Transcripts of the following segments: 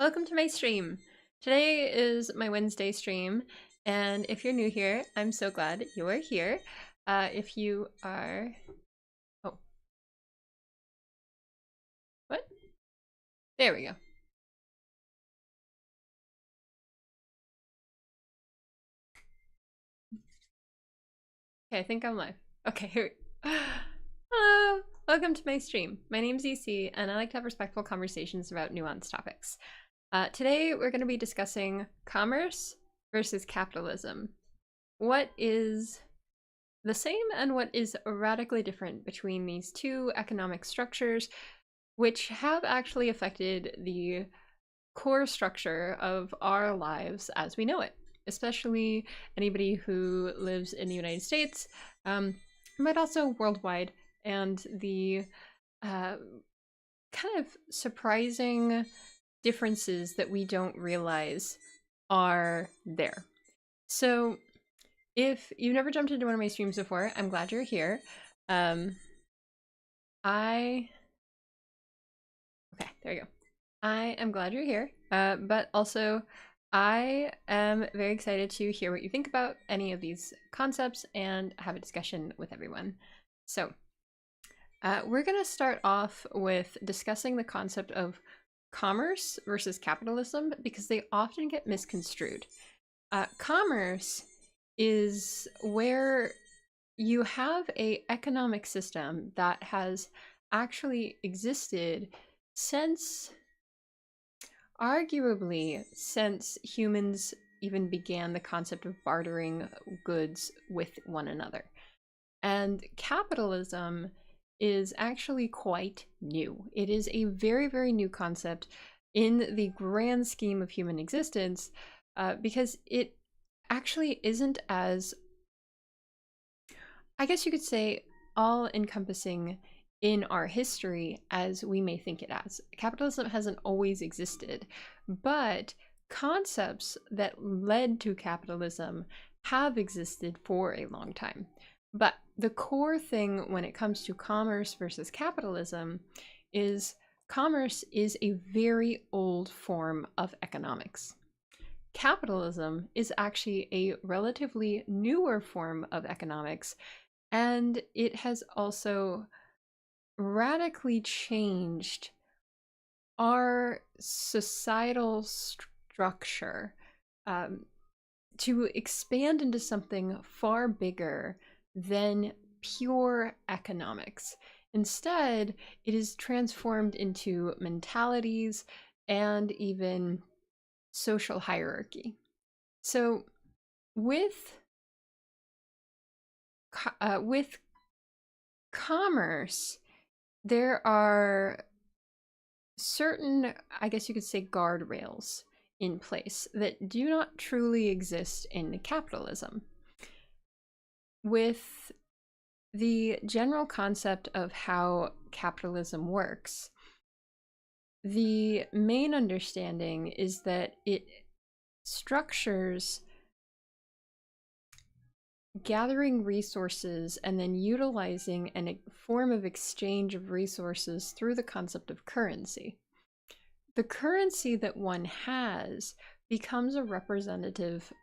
Welcome to my stream. Today is my Wednesday stream, and if you're new here, I'm so glad you are here. If you are... Oh. What? There we go. Okay, I think I'm live. Okay, here we... Hello! Welcome to my stream. My name's EC, and I like to have respectful conversations about nuanced topics. Today, we're going to be discussing commerce versus capitalism. What is the same and what is radically different between these two economic structures, which have actually affected the core structure of our lives as we know it, especially anybody who lives in the United States, but also worldwide, and the kind of surprising differences that we don't realize are there. So if you've never jumped into one of my streams before, I'm glad you're here. Okay, there you go. I am glad you're here, but also I am very excited to hear what you think about any of these concepts and have a discussion with everyone. So we're going to start off with discussing the concept of commerce versus capitalism because they often get misconstrued. Commerce is where you have an economic system that has actually existed since, arguably, since humans even began the concept of bartering goods with one another. And capitalism is actually quite new. It is a very, very new concept in the grand scheme of human existence because it actually isn't as, I guess you could say, all-encompassing in our history as we may think it as. Capitalism hasn't always existed, but concepts that led to capitalism have existed for a long time. But the core thing when it comes to commerce versus capitalism is commerce is a very old form of economics. Capitalism is actually a relatively newer form of economics, and it has also radically changed our societal structure to expand into something far bigger than pure economics. Instead, it is transformed into mentalities and even social hierarchy. So with commerce, there are certain, I guess you could say, guardrails in place that do not truly exist in capitalism. With the general concept of how capitalism works, the main understanding is that it structures gathering resources and then utilizing a form of exchange of resources through the concept of currency. The currency that one has becomes a representative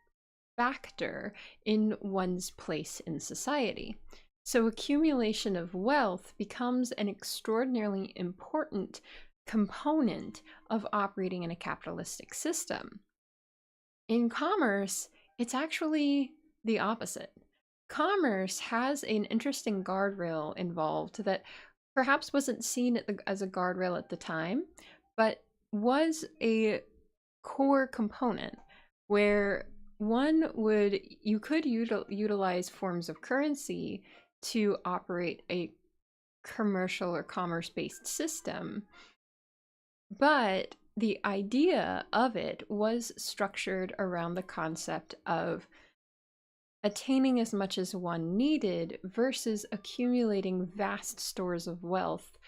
factor in one's place in society. So accumulation of wealth becomes an extraordinarily important component of operating in a capitalistic system. In commerce, it's actually the opposite. Commerce has an interesting guardrail involved that perhaps wasn't seen as a guardrail at the time, but was a core component where you could utilize forms of currency to operate a commercial or commerce-based system, but the idea of it was structured around the concept of attaining as much as one needed versus accumulating vast stores of wealth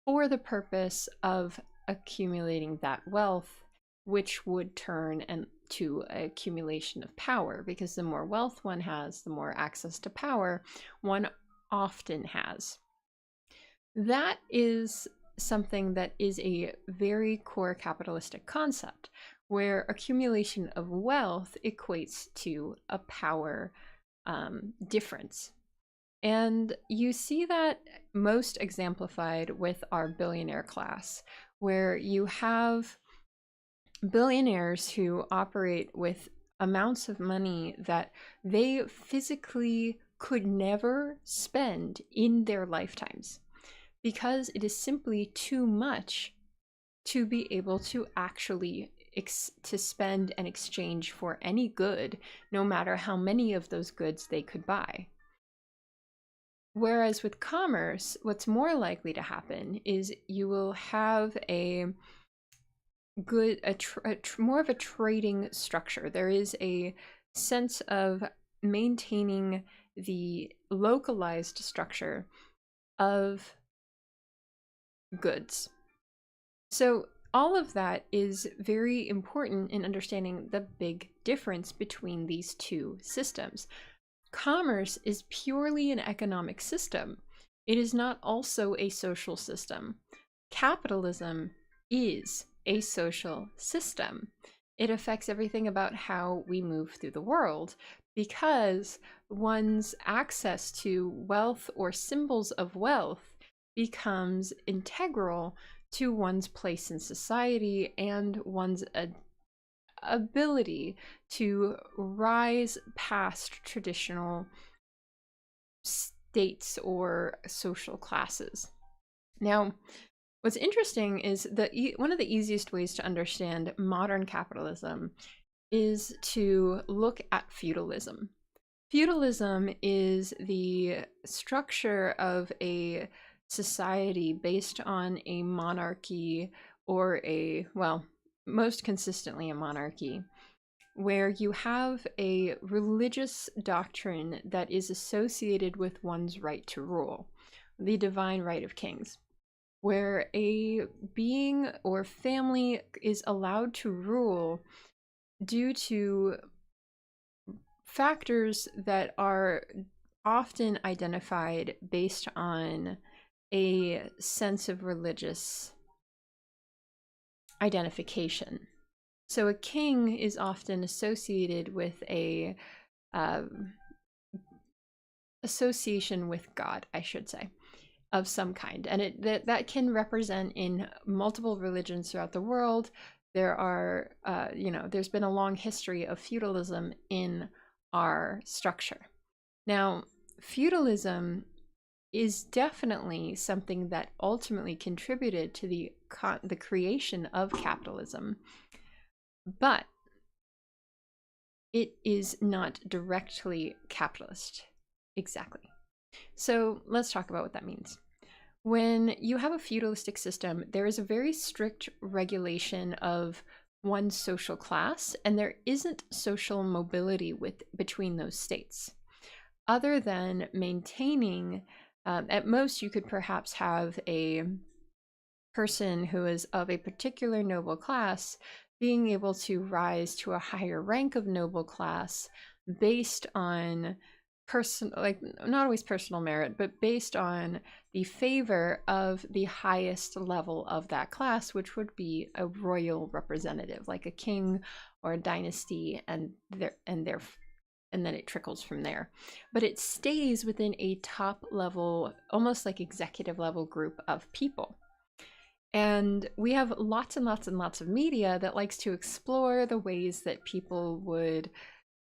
for the purpose of accumulating that wealth, which would turn to accumulation of power, because the more wealth one has, the more access to power one often has. That is something that is a very core capitalistic concept, where accumulation of wealth equates to a power difference. And you see that most exemplified with our billionaire class, where you have billionaires who operate with amounts of money that they physically could never spend in their lifetimes, because it is simply too much to be able to actually to spend and exchange for any good, no matter how many of those goods they could buy. Whereas with commerce, what's more likely to happen is you will have more of a trading structure. There is a sense of maintaining the localized structure of goods. So all of that is very important in understanding the big difference between these two systems. Commerce is purely an economic system. It is not also a social system. Capitalism is a social system. It affects everything about how we move through the world, because one's access to wealth or symbols of wealth becomes integral to one's place in society and one's ability to rise past traditional states or social classes. Now, what's interesting is that one of the easiest ways to understand modern capitalism is to look at feudalism. Feudalism is the structure of a society based on a monarchy, or most consistently a monarchy, where you have a religious doctrine that is associated with one's right to rule, the divine right of kings, where a being or family is allowed to rule due to factors that are often identified based on a sense of religious identification. So a king is often associated with a association with God, I should say, of some kind, and that can represent in multiple religions throughout the world. There are, there's been a long history of feudalism in our structure. Now, feudalism is definitely something that ultimately contributed to the creation of capitalism, but it is not directly capitalist. Exactly. So let's talk about what that means. When you have a feudalistic system, there is a very strict regulation of one social class, and there isn't social mobility between those states, other than maintaining, at most you could perhaps have a person who is of a particular noble class being able to rise to a higher rank of noble class based on not always personal merit, but based on the favor of the highest level of that class, which would be a royal representative, like a king or a dynasty, and then it trickles from there. But it stays within a top level, almost like executive level group of people. And we have lots and lots and lots of media that likes to explore the ways that people would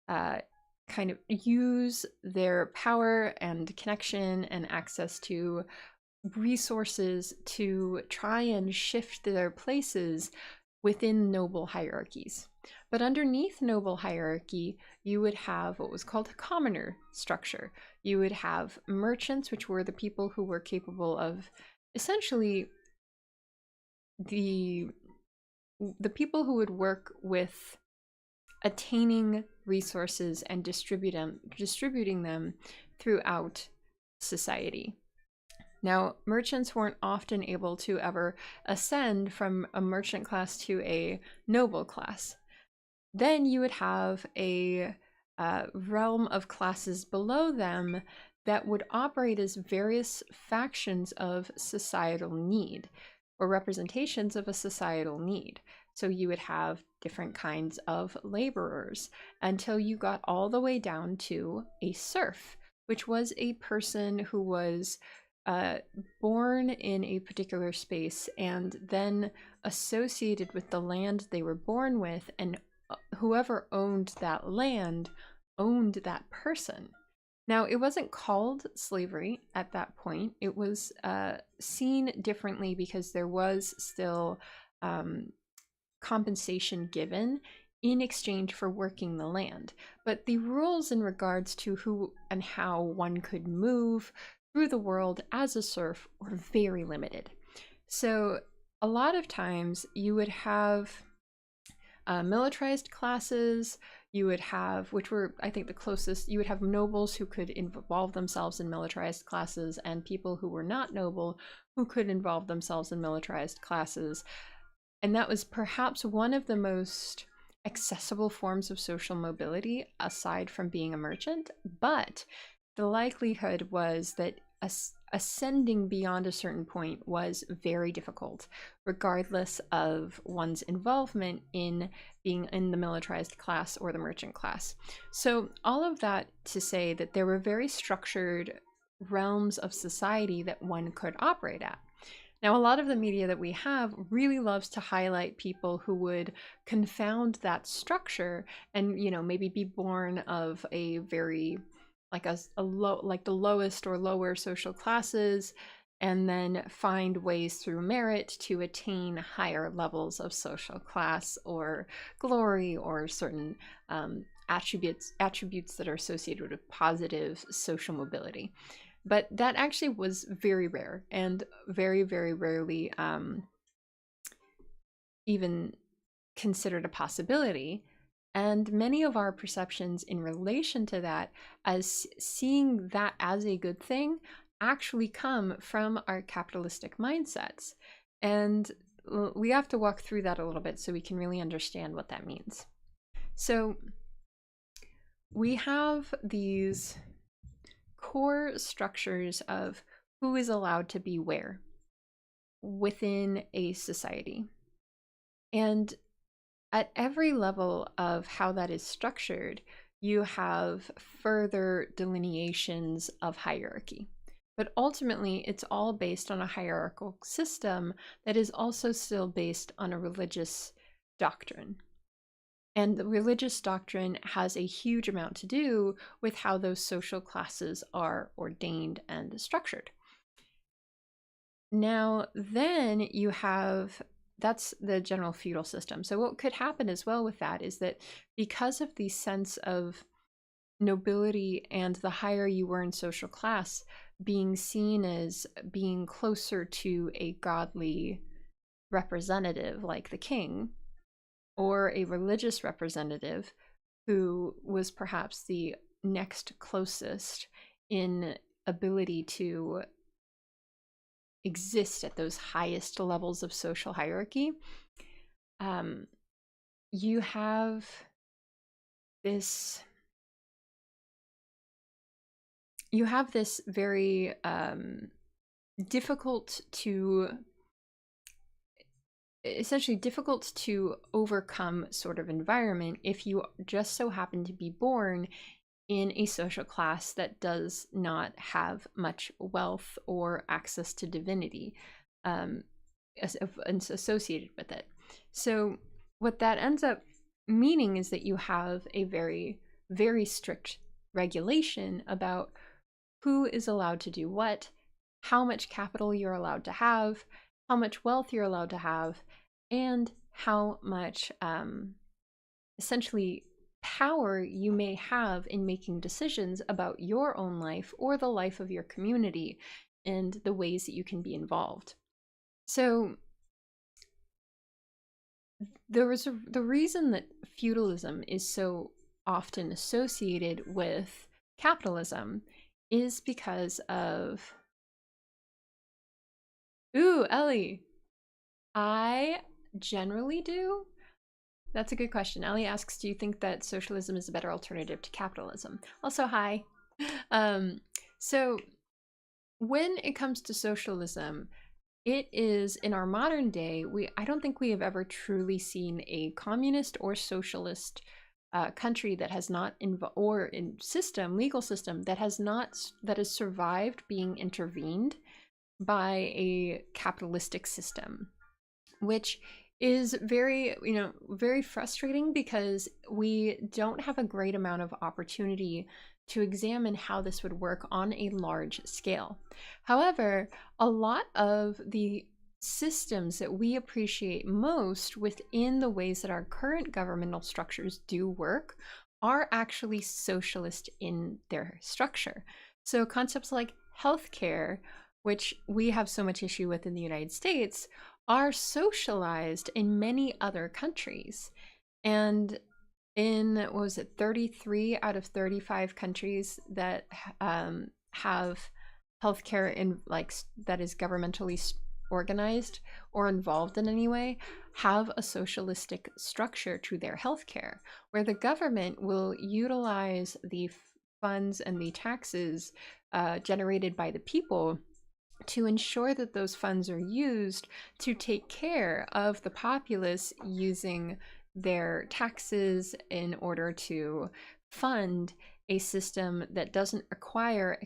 kind of use their power and connection and access to resources to try and shift their places within noble hierarchies. But underneath noble hierarchy, you would have what was called a commoner structure. You would have merchants, which were the people who were capable of essentially the people who would work with attaining resources and distributing them throughout society. Now, merchants weren't often able to ever ascend from a merchant class to a noble class. Then you would have a realm of classes below them that would operate as various factions of societal need. or representations of a societal need. So you would have different kinds of laborers until you got all the way down to a serf, which was a person who was born in a particular space and then associated with the land they were born with, and whoever owned that land owned that person. Now, it wasn't called slavery at that point. It was seen differently because there was still compensation given in exchange for working the land. But the rules in regards to who and how one could move through the world as a serf were very limited. So a lot of times you would have militarized classes, you would have, which were, I think, the closest, you would have nobles who could involve themselves in militarized classes and people who were not noble who could involve themselves in militarized classes. And that was perhaps one of the most accessible forms of social mobility aside from being a merchant. But the likelihood was that ascending beyond a certain point was very difficult, regardless of one's involvement in being in the militarized class or the merchant class. So all of that to say that there were very structured realms of society that one could operate at. Now, a lot of the media that we have really loves to highlight people who would confound that structure and, you know, maybe be born of a very like like the lowest or lower social classes, and then find ways through merit to attain higher levels of social class or glory or certain attributes that are associated with positive social mobility. But that actually was very rare and very, very rarely even considered a possibility. And many of our perceptions in relation to that, as seeing that as a good thing, actually come from our capitalistic mindsets. And we have to walk through that a little bit so we can really understand what that means. So we have these core structures of who is allowed to be where within a society. And at every level of how that is structured, you have further delineations of hierarchy. But ultimately, it's all based on a hierarchical system that is also still based on a religious doctrine. And the religious doctrine has a huge amount to do with how those social classes are ordained and structured. Now, then you have, that's the general feudal system. So what could happen as well with that is that because of the sense of nobility and the higher you were in social class being seen as being closer to a godly representative like the king, or a religious representative who was perhaps the next closest in ability to exist at those highest levels of social hierarchy, you have this very essentially difficult to overcome sort of environment if you just so happen to be born in a social class that does not have much wealth or access to divinity associated with it. So what that ends up meaning is that you have a very, very strict regulation about who is allowed to do what, how much capital you're allowed to have, how much wealth you're allowed to have, and how much essentially power you may have in making decisions about your own life or the life of your community and the ways that you can be involved. So the reason that feudalism is so often associated with capitalism is because of... Ooh, Ellie! I generally do. That's a good question. Ellie asks, do you think that socialism is a better alternative to capitalism? Also, hi. So when it comes to socialism, it is in our modern day, I don't think we have ever truly seen a communist or socialist country that has not or in legal system that has survived being intervened by a capitalistic system, which is very, very frustrating because we don't have a great amount of opportunity to examine how this would work on a large scale. However, a lot of the systems that we appreciate most within the ways that our current governmental structures do work are actually socialist in their structure. So concepts like healthcare, which we have so much issue with in the United States, are socialized in many other countries. And in, what was it, 33 out of 35 countries that have healthcare in that is governmentally organized or involved in any way, have a socialistic structure to their healthcare, where the government will utilize the funds and the taxes generated by the people to ensure that those funds are used to take care of the populace, using their taxes in order to fund a system that doesn't require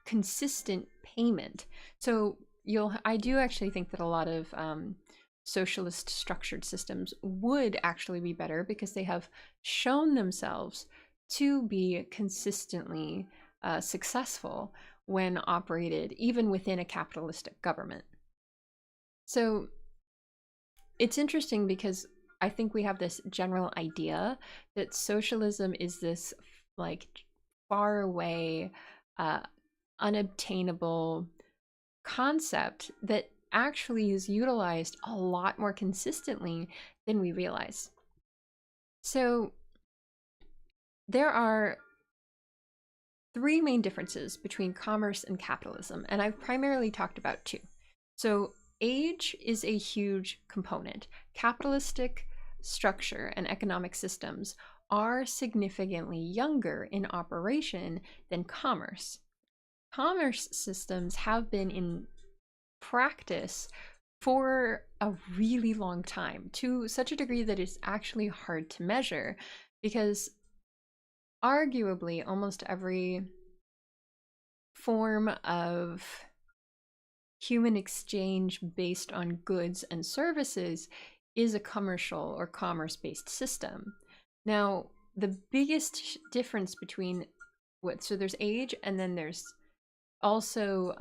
consistent payment. So I do actually think that a lot of socialist structured systems would actually be better because they have shown themselves to be consistently successful when operated even within a capitalistic government. So it's interesting because I think we have this general idea that socialism is this like far away, unobtainable concept that actually is utilized a lot more consistently than we realize. So there are three main differences between commerce and capitalism, and I've primarily talked about two. So age is a huge component. Capitalistic structure and economic systems are significantly younger in operation than commerce. Commerce systems have been in practice for a really long time, to such a degree that it's actually hard to measure, because arguably almost every form of human exchange based on goods and services is a commercial or commerce-based system. Now, the biggest difference between so there's age, and then there's also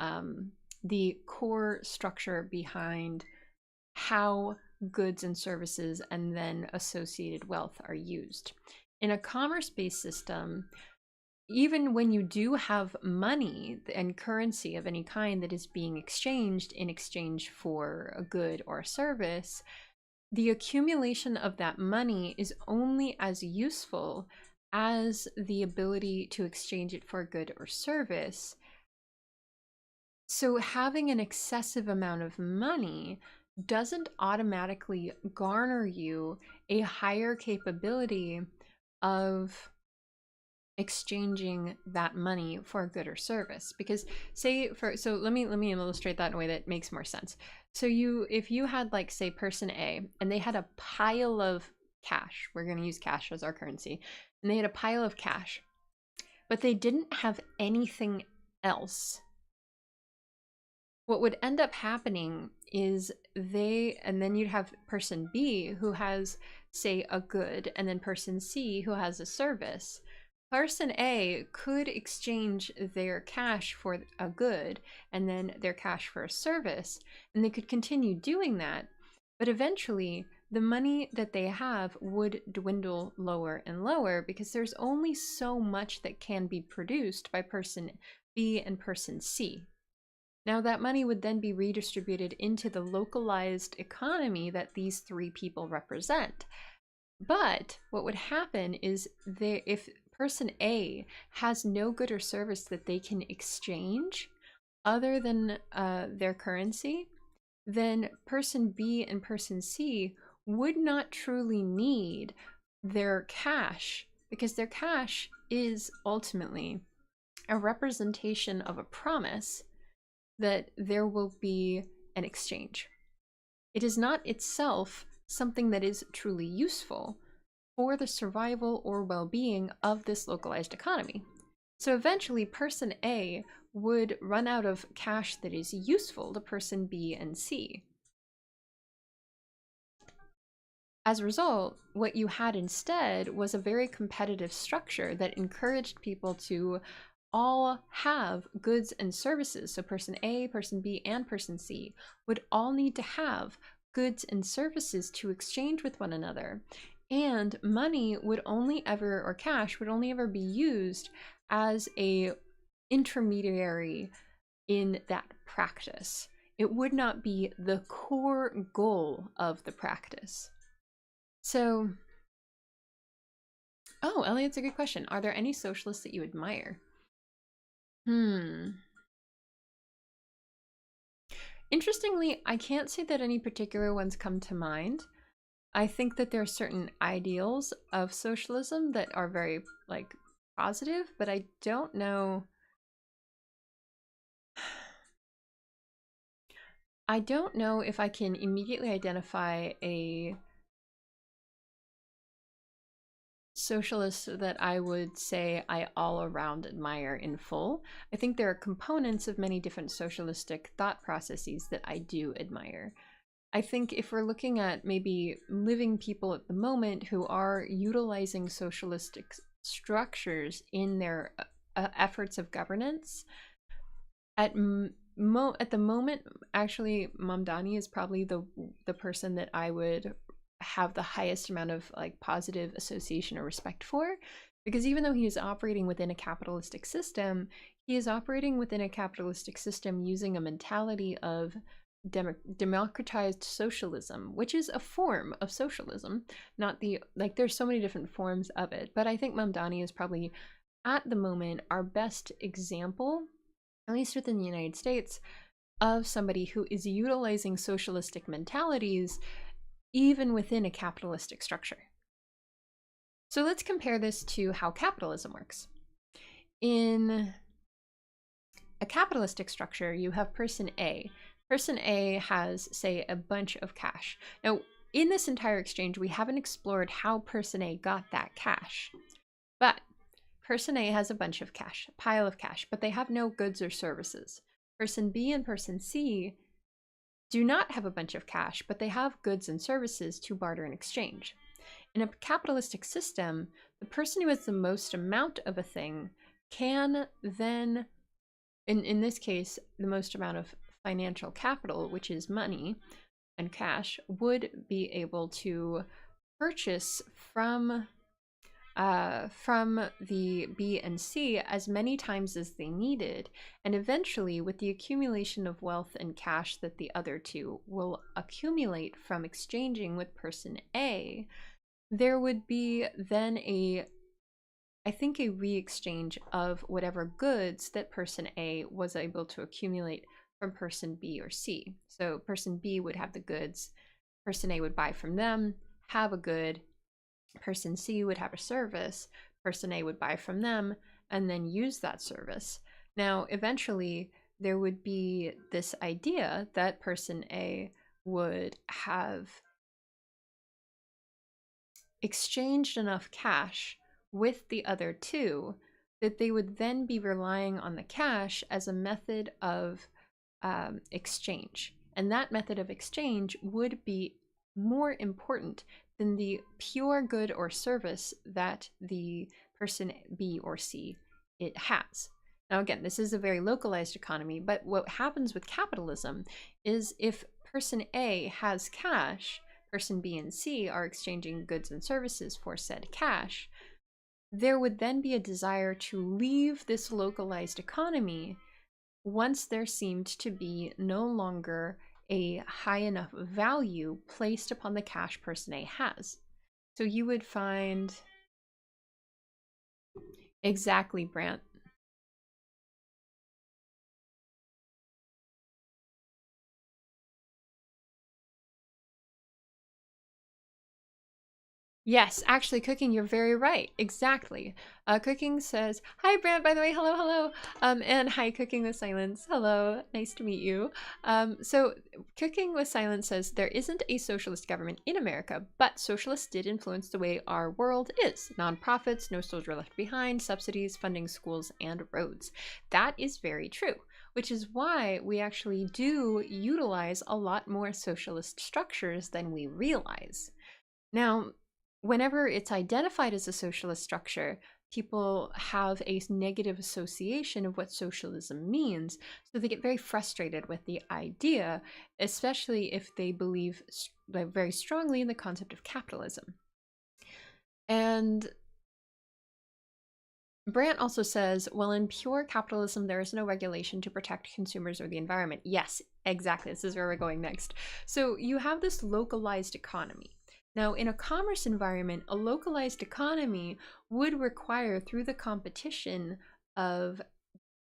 the core structure behind how goods and services and then associated wealth are used. In a commerce-based system, even when you do have money and currency of any kind that is being exchanged in exchange for a good or a service, the accumulation of that money is only as useful as the ability to exchange it for a good or service. So having an excessive amount of money doesn't automatically garner you a higher capability of exchanging that money for a good or service. Because so let me illustrate that in a way that makes more sense. So if you had, like, say, person A, and they had a pile of cash, we're going to use cash as our currency, and they had a pile of cash, but they didn't have anything else, what would end up happening is and then you'd have person B who has, say, a good, and then person C who has a service. Person A could exchange their cash for a good and then their cash for a service, and they could continue doing that, but eventually the money that they have would dwindle lower and lower because there's only so much that can be produced by person B and person C. Now, that money would then be redistributed into the localized economy that these three people represent. But what would happen is if person A has no good or service that they can exchange other than their currency, then person B and person C would not truly need their cash, because their cash is ultimately a representation of a promise that there will be and exchange. It is not itself something that is truly useful for the survival or well-being of this localized economy. So eventually, person A would run out of cash that is useful to person B and C. As a result, what you had instead was a very competitive structure that encouraged people to all have goods and services. So person A, person B, and person C would all need to have goods and services to exchange with one another. And money would only ever, or cash would only ever be used as a intermediary in that practice. It would not be the core goal of the practice. So, oh, Elliot's a good question. Are there any socialists that you admire? Interestingly, I can't say that any particular ones come to mind. I think that there are certain ideals of socialism that are very, like, positive, but I don't know. I don't know if I can immediately identify a socialist that I would say I all around admire in full. I think there are components of many different socialistic thought processes that I do admire. I think if we're looking at maybe living people at the moment who are utilizing socialistic structures in their efforts of governance, at the moment, actually, Mamdani is probably the person that I would have the highest amount of like positive association or respect for, because even though he is operating within a capitalistic system, he is operating within a capitalistic system using a mentality of democratized socialism, which is a form of socialism, not the, like, there's so many different forms of it, but I think Mamdani is probably at the moment our best example, at least within the United States, of somebody who is utilizing socialistic mentalities even within a capitalistic structure. So let's compare this to how capitalism works. In a capitalistic structure, you have person A. Person A has, say, a bunch of cash. Now, in this entire exchange, we haven't explored how person A got that cash. But person A has a bunch of cash, a pile of cash, but they have no goods or services. Person B and person C do not have a bunch of cash, but they have goods and services to barter and exchange. In a capitalistic system, the person who has the most amount of a thing can then, in this case, the most amount of financial capital, which is money and cash, would be able to purchase from the B and C as many times as they needed, and eventually, with the accumulation of wealth and cash that the other two will accumulate from exchanging with person A, there would be then I think a re-exchange of whatever goods that person A was able to accumulate from person B or C. So person B would have the goods, person A would buy from them, have a good, person C would have a service, person A would buy from them, and then use that service. Now, eventually, there would be this idea that person A would have exchanged enough cash with the other two that they would then be relying on the cash as a method of exchange. And that method of exchange would be more important than the pure good or service that the person B or C it has. Now, again, this is a very localized economy, but what happens with capitalism is if person A has cash, person B and C are exchanging goods and services for said cash, there would then be a desire to leave this localized economy once there seemed to be no longer a high enough value placed upon the cash person A has. So you would find exactly, Brant. Yes, actually, Cooking, you're very right. Exactly. Cooking says, hi, Brant, by the way. Hello, hello. And hi, Cooking with Silence. Hello. Nice to meet you. So, Cooking with Silence says, there isn't a socialist government in America, but socialists did influence the way our world is. Nonprofits, no soldier left behind, subsidies, funding schools and roads. That is very true, which is why we actually do utilize a lot more socialist structures than we realize. Now, whenever it's identified as a socialist structure, people have a negative association of what socialism means. So they get very frustrated with the idea, especially if they believe very strongly in the concept of capitalism. And Brant also says, well, in pure capitalism, there is no regulation to protect consumers or the environment. Yes, exactly. This is where we're going next. So you have this localized economy. Now, in a commerce environment, a localized economy would require, through the competition of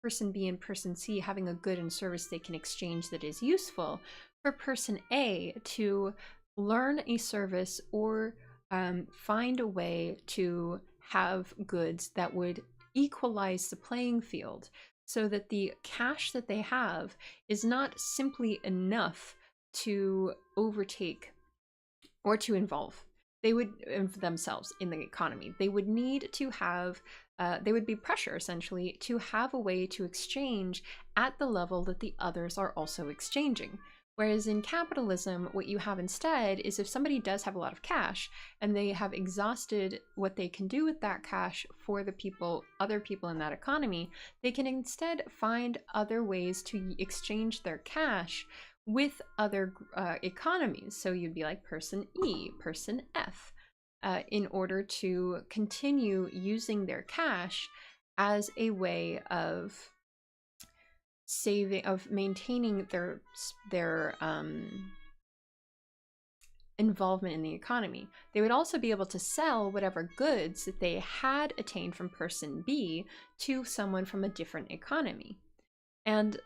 person B and person C having a good and service they can exchange that is useful, for person A to learn a service or find a way to have goods that would equalize the playing field so that the cash that they have is not simply enough to overtake or to involve themselves in the economy. They would need to have they would be pressure essentially to have a way to exchange at the level that the others are also exchanging. Whereas in capitalism, what you have instead is if somebody does have a lot of cash and they have exhausted what they can do with that cash for the other people in that economy, they can instead find other ways to exchange their cash with other economies. So you'd be like person E, person F, in order to continue using their cash as a way of maintaining their involvement in the economy. They would also be able to sell whatever goods that they had attained from person B to someone from a different economy. And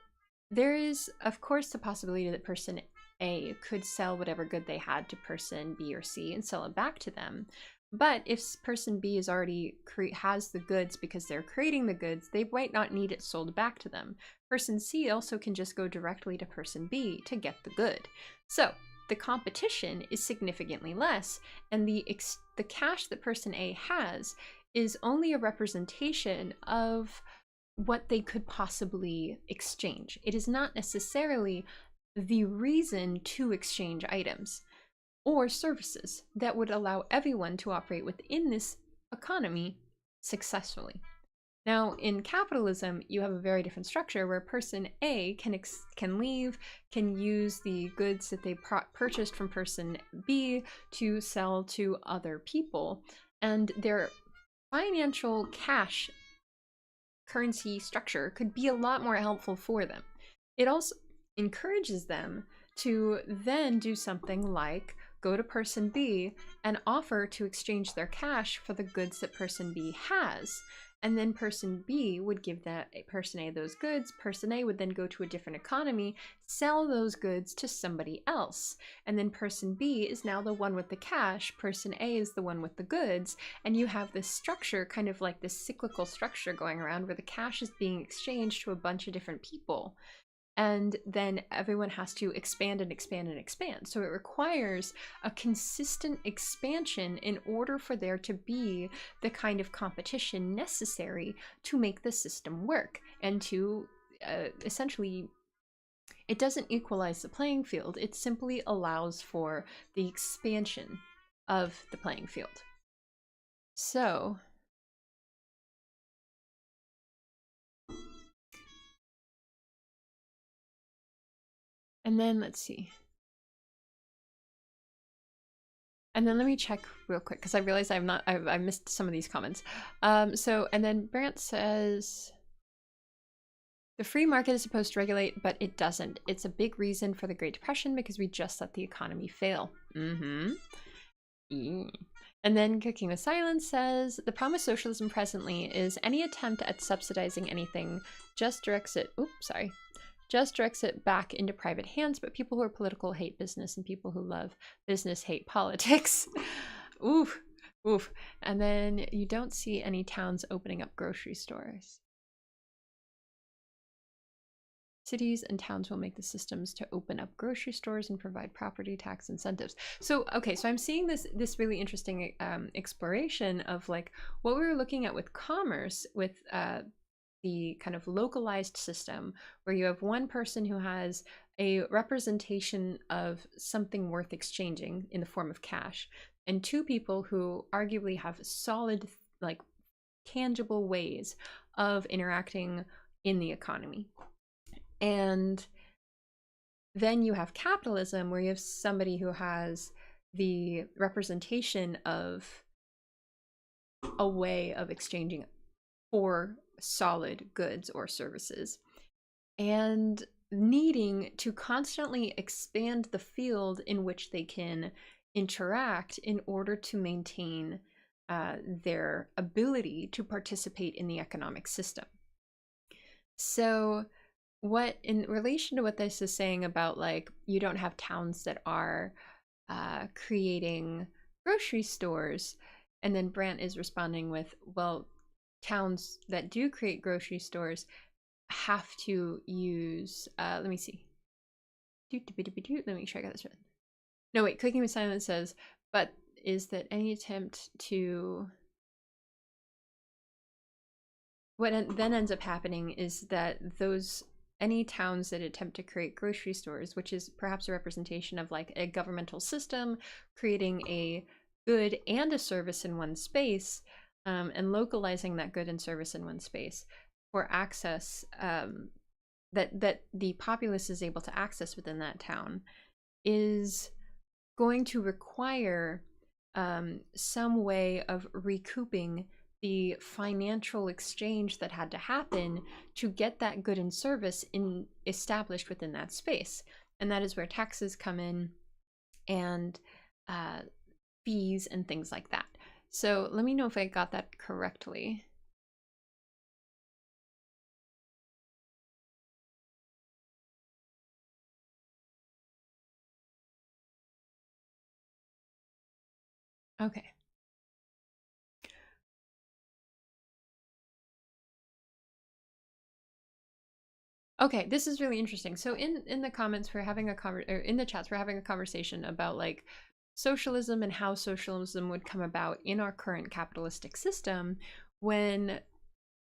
there is, of course, the possibility that person A could sell whatever good they had to person B or C and sell it back to them. But if person B is already has the goods because they're creating the goods, they might not need it sold back to them. Person C also can just go directly to person B to get the good. So the competition is significantly less, and the cash that person A has is only a representation of what they could possibly exchange. It is not necessarily the reason to exchange items or services that would allow everyone to operate within this economy successfully. Now, in capitalism, you have a very different structure where person A can leave, can use the goods that they purchased from person B to sell to other people, and their financial cash currency structure could be a lot more helpful for them. It also encourages them to then do something like go to person B and offer to exchange their cash for the goods that person B has. And then person B would give that person A those goods. Person A would then go to a different economy, sell those goods to somebody else. And then person B is now the one with the cash. Person A is the one with the goods. And you have this structure, kind of like this cyclical structure going around where the cash is being exchanged to a bunch of different people. And then everyone has to expand and expand and expand. So it requires a consistent expansion in order for there to be the kind of competition necessary to make the system work and to essentially, it doesn't equalize the playing field. It simply allows for the expansion of the playing field. So and then let's see. And then let me check real quick because I realized I missed some of these comments. And then Brant says the free market is supposed to regulate, but it doesn't. It's a big reason for the Great Depression because we just let the economy fail. And then Cooking with Silence says the problem with socialism presently is any attempt at subsidizing anything just directs it back into private hands, but people who are political hate business and people who love business hate politics. Ooh, Oof. And then you don't see any towns opening up grocery stores. Cities and towns will make the systems to open up grocery stores and provide property tax incentives. So, okay, so I'm seeing this really interesting exploration of like what we were looking at with commerce, with the kind of localized system where you have one person who has a representation of something worth exchanging in the form of cash, and two people who arguably have solid, like tangible ways of interacting in the economy. And then you have capitalism where you have somebody who has the representation of a way of exchanging for solid goods or services, and needing to constantly expand the field in which they can interact in order to maintain their ability to participate in the economic system. So what, in relation to what this is saying about like you don't have towns that are creating grocery stores, and then Brant is responding with, well, towns that do create grocery stores have to use let me see, let me make sure I got this right. No, wait, Cooking with Silence says, but is that any attempt to, what then ends up happening is that those, any towns that attempt to create grocery stores, which is perhaps a representation of like a governmental system creating a good and a service in one space, and localizing that good and service in one space for access, that the populace is able to access within that town, is going to require some way of recouping the financial exchange that had to happen to get that good and service established within that space. And that is where taxes come in, and fees and things like that. So let me know if I got that correctly. Okay. Okay, this is really interesting. So in the comments, we're having a or in the chats, we're having a conversation about like socialism and how socialism would come about in our current capitalistic system when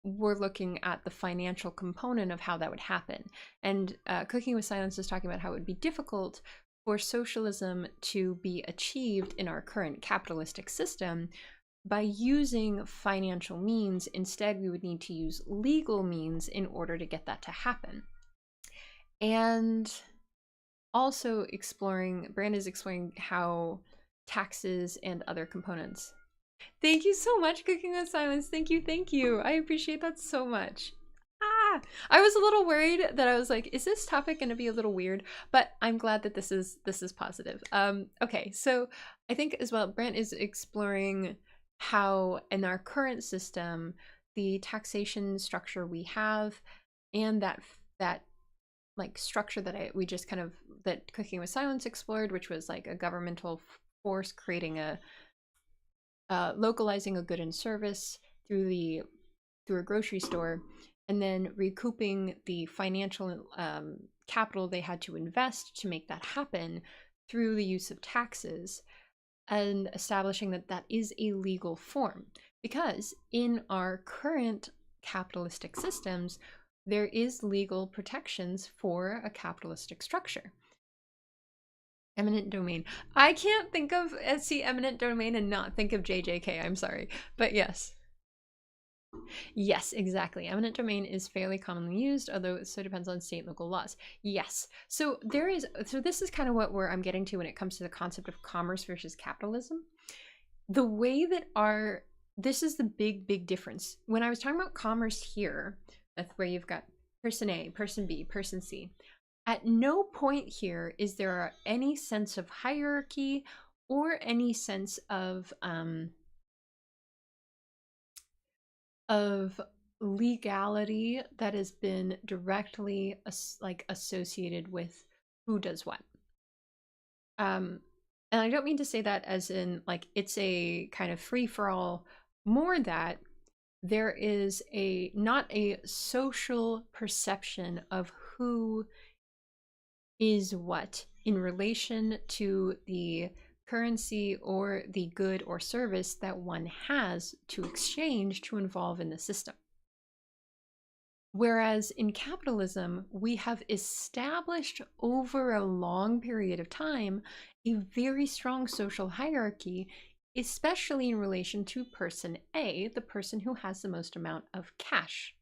we're looking at the financial component of how that would happen. And Cooking with Silence is talking about how it would be difficult for socialism to be achieved in our current capitalistic system by using financial means. Instead, we would need to use legal means in order to get that to happen. And also Brand is exploring how taxes and other components. Thank you so much, Cooking with Silence. Thank you, thank you. I appreciate that so much. I was a little worried that I was like, is this topic going to be a little weird? But I'm glad that this is positive. Okay, so I think as well, Brant is exploring how in our current system, the taxation structure we have, and that like structure that we just kind of, that Cooking with Silence explored, which was like a governmental force creating a localizing a good and service through a grocery store, and then recouping the financial capital they had to invest to make that happen through the use of taxes, and establishing that that is a legal form. Because in our current capitalistic systems, there is legal protections for a capitalistic structure. Eminent domain. I can't think of see eminent domain and not think of JJK. I'm sorry, but yes. Yes, exactly. Eminent domain is fairly commonly used, although it so depends on state and local laws. Yes. So this is kind of what I'm getting to when it comes to the concept of commerce versus capitalism. The way that this is the big difference. When I was talking about commerce here, that's where you've got person A, person B, person C. At no point here is there any sense of hierarchy or any sense of legality that has been directly associated with who does what. And I don't mean to say that as in like it's a kind of free for all, more that there is a not a social perception of who is what in relation to the currency or the good or service that one has to exchange to involve in the system. Whereas in capitalism, we have established over a long period of time a very strong social hierarchy, especially in relation to person A, the person who has the most amount of cash.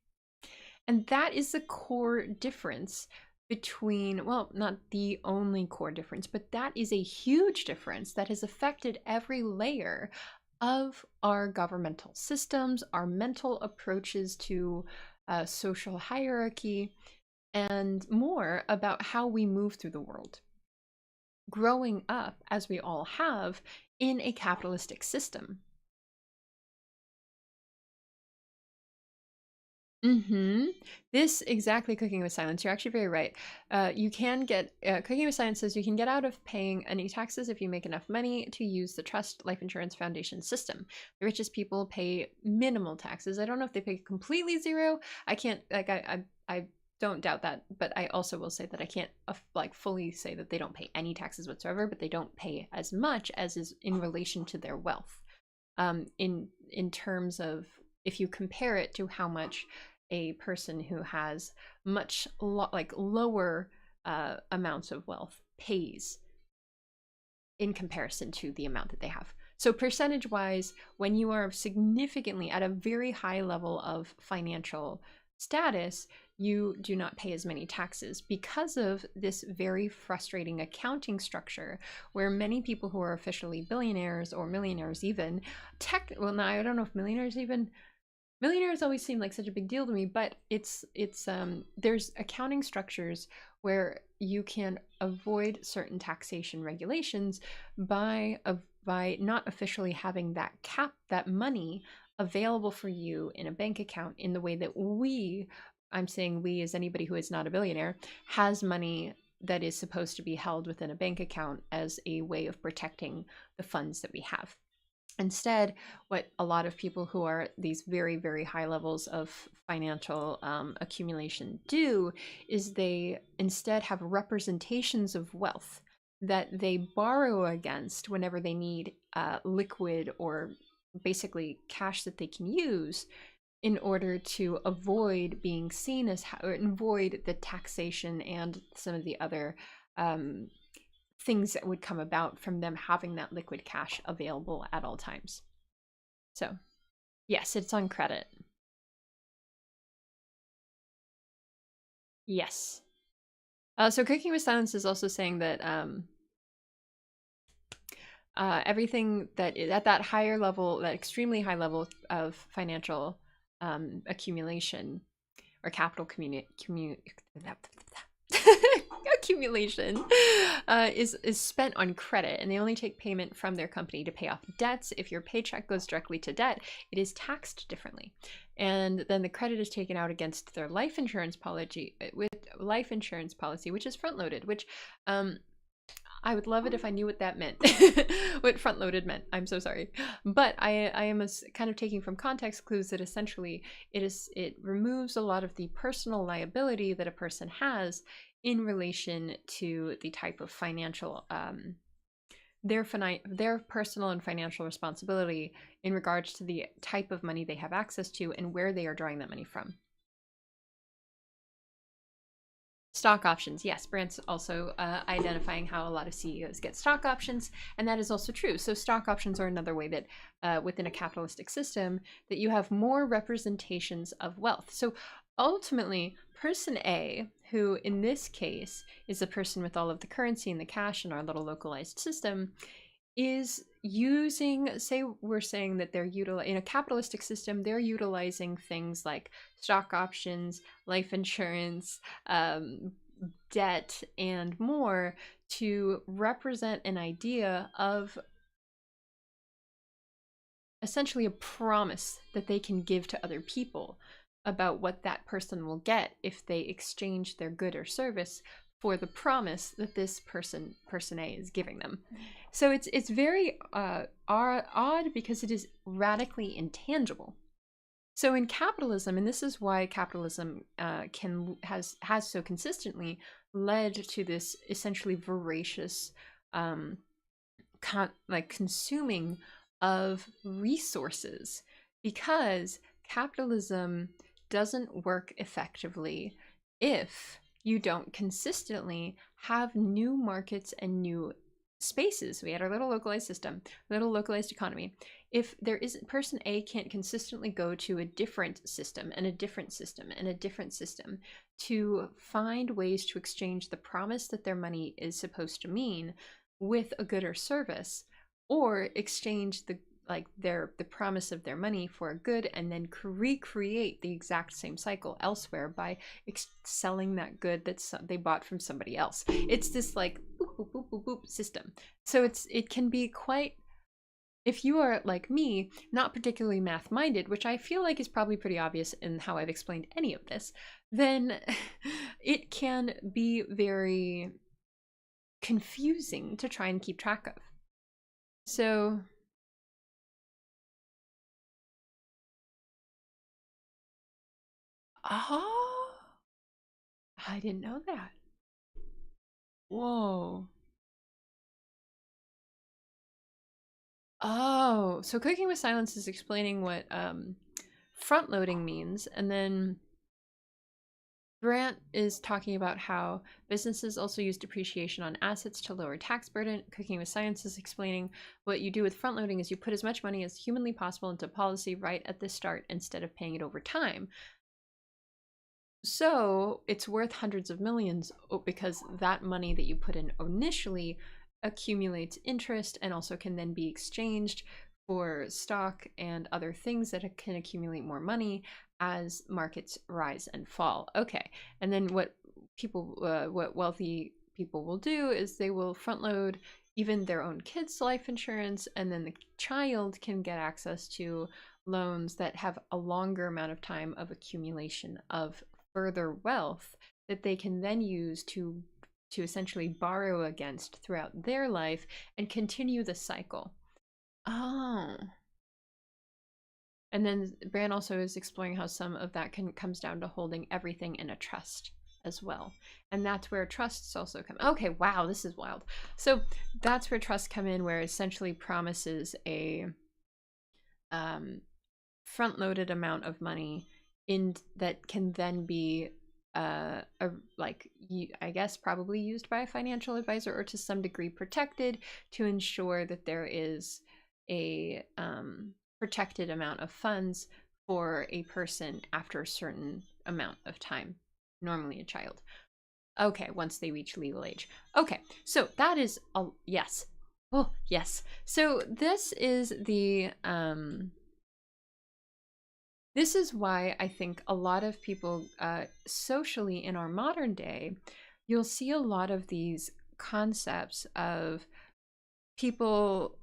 And that is the core difference between, well, not the only core difference, but that is a huge difference that has affected every layer of our governmental systems, our mental approaches to social hierarchy, and more about how we move through the world. Growing up, as we all have, in a capitalistic system. This exactly, Cooking with Silence. You're actually very right. You can get Cooking with Silence says you can get out of paying any taxes if you make enough money to use the Trust Life Insurance Foundation system. The richest people pay minimal taxes. I don't know if they pay completely zero. I can't like I don't doubt that, but I also will say that I can't like fully say that they don't pay any taxes whatsoever, but they don't pay as much as is in relation to their wealth. In terms of if you compare it to how much a person who has much like lower amounts of wealth pays in comparison to the amount that they have. So percentage wise, when you are significantly at a very high level of financial status, you do not pay as many taxes because of this very frustrating accounting structure where many people who are officially billionaires or millionaires even well, now I don't know if millionaires always seem like such a big deal to me, but it's there's accounting structures where you can avoid certain taxation regulations by not officially having that money available for you in a bank account in the way that I'm saying we as anybody who is not a billionaire has money that is supposed to be held within a bank account as a way of protecting the funds that we have. Instead, what a lot of people who are at these very, very high levels of financial accumulation do is they instead have representations of wealth that they borrow against whenever they need liquid or basically cash that they can use in order to avoid being seen as, or avoid the taxation and some of the other things that would come about from them having that liquid cash available at all times. So, yes, it's on credit. Yes. So Cooking with Silence is also saying that everything that is at that higher level, that extremely high level of financial accumulation or capital accumulation is spent on credit, and they only take payment from their company to pay off debts. If your paycheck goes directly to debt, it is taxed differently, and then the credit is taken out against their life insurance policy, which is front loaded, which I would love it if I knew what that meant, what front loaded meant. I'm so sorry. But I am kind of taking from context clues that essentially it removes a lot of the personal liability that a person has in relation to the type of financial, their personal and financial responsibility in regards to the type of money they have access to and where they are drawing that money from. Stock options. Yes, Brandt's also identifying how a lot of CEOs get stock options, and that is also true. So stock options are another way that within a capitalistic system that you have more representations of wealth. So ultimately, person A, who in this case is the person with all of the currency and the cash in our little localized system, is using, say we're saying that they're in a capitalistic system, they're utilizing things like stock options, life insurance, debt, and more to represent an idea of essentially a promise that they can give to other people about what that person will get if they exchange their good or service for the promise that this person A is giving them. So it's very odd because it is radically intangible. So in capitalism, and this is why capitalism has so consistently led to this essentially voracious consuming of resources, because capitalism doesn't work effectively if you don't consistently have new markets and new spaces. We had our little localized system, little localized economy. If there isn't, person A can't consistently go to a different system and a different system and a different system to find ways to exchange the promise that their money is supposed to mean with a good or service, or exchange the promise of their money for a good and then recreate the exact same cycle elsewhere by selling that good that they bought from somebody else. It's this like boop, boop, boop, boop, boop system. So it can be quite, if you are like me, not particularly math-minded, which I feel like is probably pretty obvious in how I've explained any of this, then it can be very confusing to try and keep track of. So oh, I didn't know that. Whoa. Oh, so Cooking with Silence is explaining what front loading means, and then Grant is talking about how businesses also use depreciation on assets to lower tax burden. Cooking with Science is explaining what you do with front loading is you put as much money as humanly possible into policy right at the start instead of paying it over time. So it's worth hundreds of millions because that money that you put in initially accumulates interest and also can then be exchanged for stock and other things that can accumulate more money as markets rise and fall. Okay, and then what wealthy people will do is they will front load even their own kids' life insurance, and then the child can get access to loans that have a longer amount of time of accumulation of further wealth that they can then use to essentially borrow against throughout their life and continue the cycle. Oh. And then Bran also is exploring how some of that comes down to holding everything in a trust as well. And that's where trusts also come. Okay, wow, this is wild. So that's where trusts come in, where essentially promises a front-loaded amount of money in that can then be I guess probably used by a financial advisor or to some degree protected to ensure that there is a protected amount of funds for a person after a certain amount of time, normally a child. Okay, once they reach legal age. Okay, so that is yes. Oh, yes. So this is the this is why I think a lot of people socially in our modern day, you'll see a lot of these concepts of people,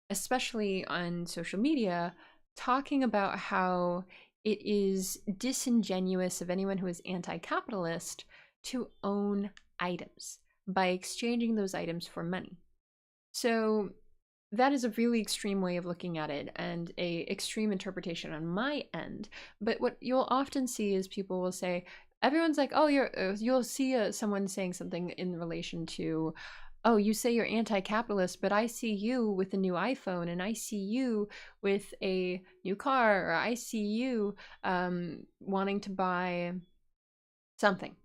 especially on social media, talking about how it is disingenuous of anyone who is anti-capitalist to own items by exchanging those items for money. So that is a really extreme way of looking at it and a extreme interpretation on my end. But what you'll often see is people will say, everyone's like, oh, you'll see someone saying something in relation to, oh, you say you're anti-capitalist, but I see you with a new iPhone, and I see you with a new car, or I see you wanting to buy something.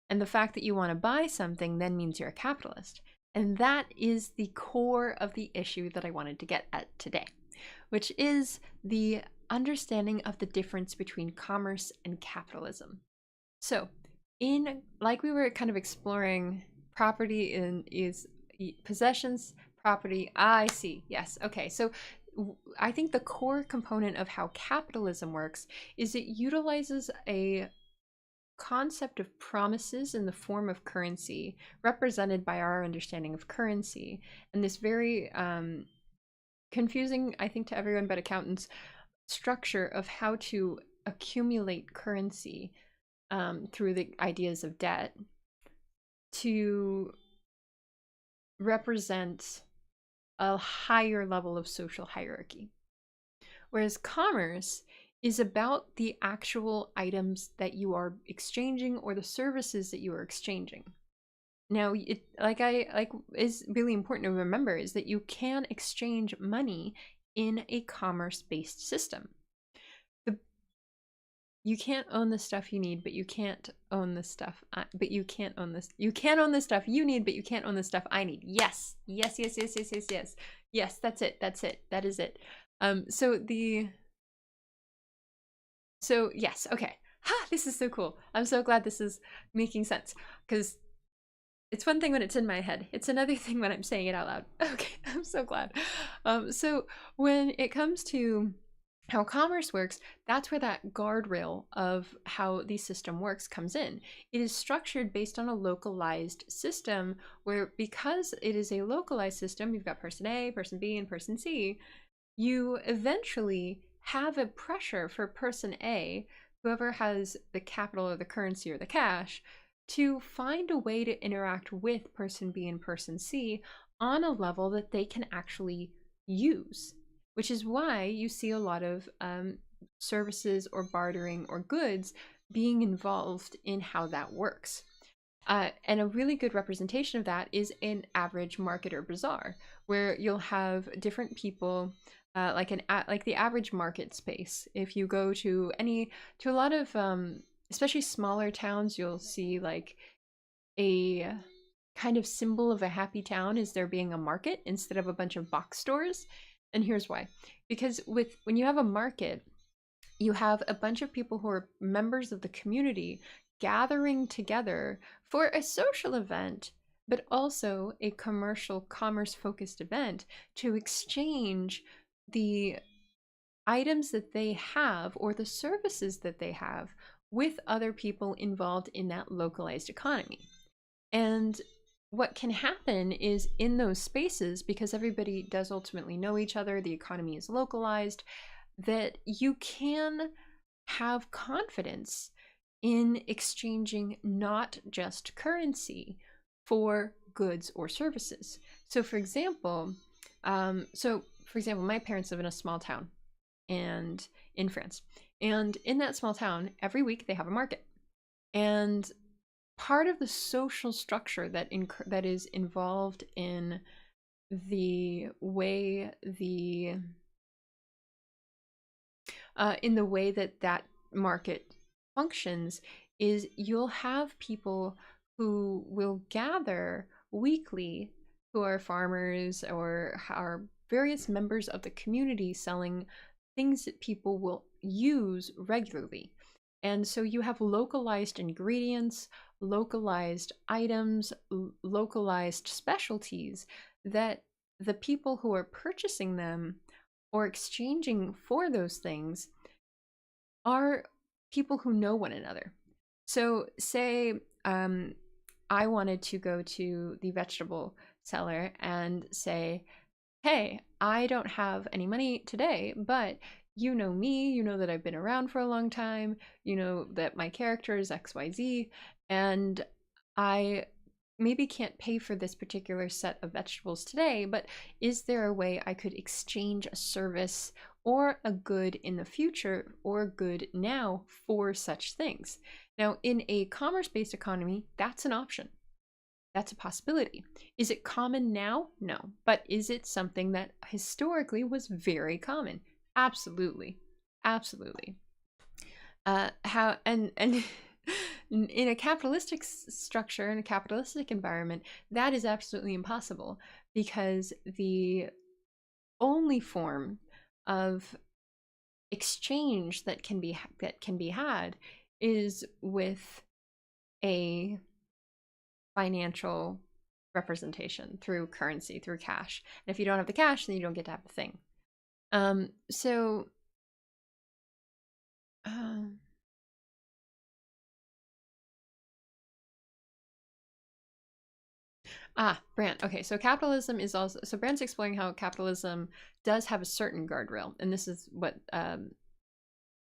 And the fact that you want to buy something then means you're a capitalist. And that is the core of the issue that I wanted to get at today, which is the understanding of the difference between commerce and capitalism. So, like we were kind of exploring, property is possessions, property. I see. Yes. Okay. So I think the core component of how capitalism works is it utilizes a concept of promises in the form of currency, represented by our understanding of currency, and this very confusing, I think, to everyone but accountants, structure of how to accumulate currency through the ideas of debt to represent a higher level of social hierarchy. Whereas commerce is about the actual items that you are exchanging or the services that you are exchanging. Now, is really important to remember is that you can exchange money in a commerce-based system. You can't own the stuff you need, but you can't own the stuff. But you can't own this. You can own the stuff you need, but you can't own the stuff I need. Yes, yes, yes, yes, yes, yes, yes. Yes, that's it. That's it. That is it. So yes, okay. Ha! This is so cool. I'm so glad this is making sense, because it's one thing when it's in my head. It's another thing when I'm saying it out loud. Okay, I'm so glad. So when it comes to how commerce works, that's where that guardrail of how the system works comes in. It is structured based on a localized system where, because it is a localized system, you've got person A, person B, and person C, you eventually have a pressure for person A, whoever has the capital or the currency or the cash, to find a way to interact with person B and person C on a level that they can actually use. Which is why you see a lot of services or bartering or goods being involved in how that works. And a really good representation of that is an average market or bazaar, where you'll have different people, like the average market space. If you go to a lot of, especially smaller towns, you'll see like a kind of symbol of a happy town is there being a market instead of a bunch of box stores. And here's why. Because when you have a market, you have a bunch of people who are members of the community gathering together for a social event, but also a commerce-focused event to exchange the items that they have or the services that they have with other people involved in that localized economy. And what can happen is in those spaces, because everybody does ultimately know each other, the economy is localized, that you can have confidence in exchanging not just currency for goods or services. So for example, my parents live in a small town and in France. And in that small town, every week they have a market. And part of the social structure that is involved in the way that market functions is you'll have people who will gather weekly, who are farmers or are various members of the community selling things that people will use regularly. And so you have localized ingredients, localized items, localized specialties that the people who are purchasing them or exchanging for those things are people who know one another. So say I wanted to go to the vegetable seller and say, hey, I don't have any money today, but you know me, you know that I've been around for a long time, you know that my character is XYZ, and I maybe can't pay for this particular set of vegetables today, but is there a way I could exchange a service or a good in the future or a good now for such things? Now, in a commerce-based economy, that's an option. That's a possibility. Is it common now? No. But is it something that historically was very common? Absolutely. Absolutely. In a capitalistic structure, in a capitalistic environment, that is absolutely impossible, because the only form of exchange that can be had is with a financial representation through currency, through cash. And if you don't have the cash, then you don't get to have the thing. Brand. Okay, so capitalism is also, so Brand's exploring how capitalism does have a certain guardrail, and this is what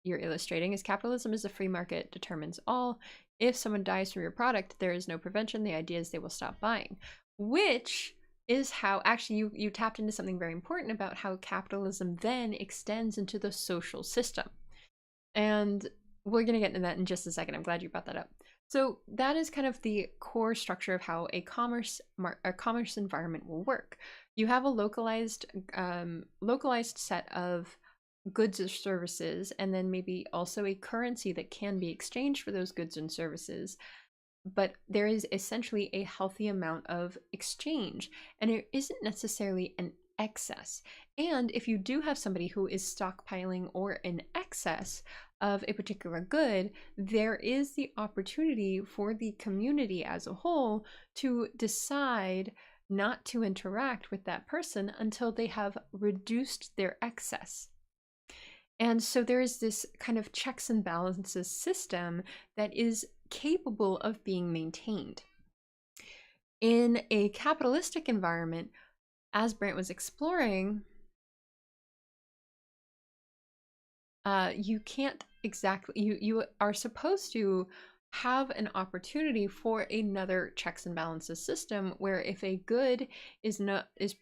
you're illustrating is capitalism is a free market determines all. If someone dies from your product, there is no prevention. The idea is they will stop buying, which is how actually you tapped into something very important about how capitalism then extends into the social system. And we're going to get into that in just a second. I'm glad you brought that up. So that is kind of the core structure of how a commerce environment will work. You have a localized set of goods or services, and then maybe also a currency that can be exchanged for those goods and services. But there is essentially a healthy amount of exchange, and it isn't necessarily an excess. And if you do have somebody who is stockpiling or in excess of a particular good, there is the opportunity for the community as a whole to decide not to interact with that person until they have reduced their excess. And so there is this kind of checks and balances system that is capable of being maintained. In a capitalistic environment, as Brant was exploring, you can't exactly, you are supposed to have an opportunity for another checks and balances system where if a good is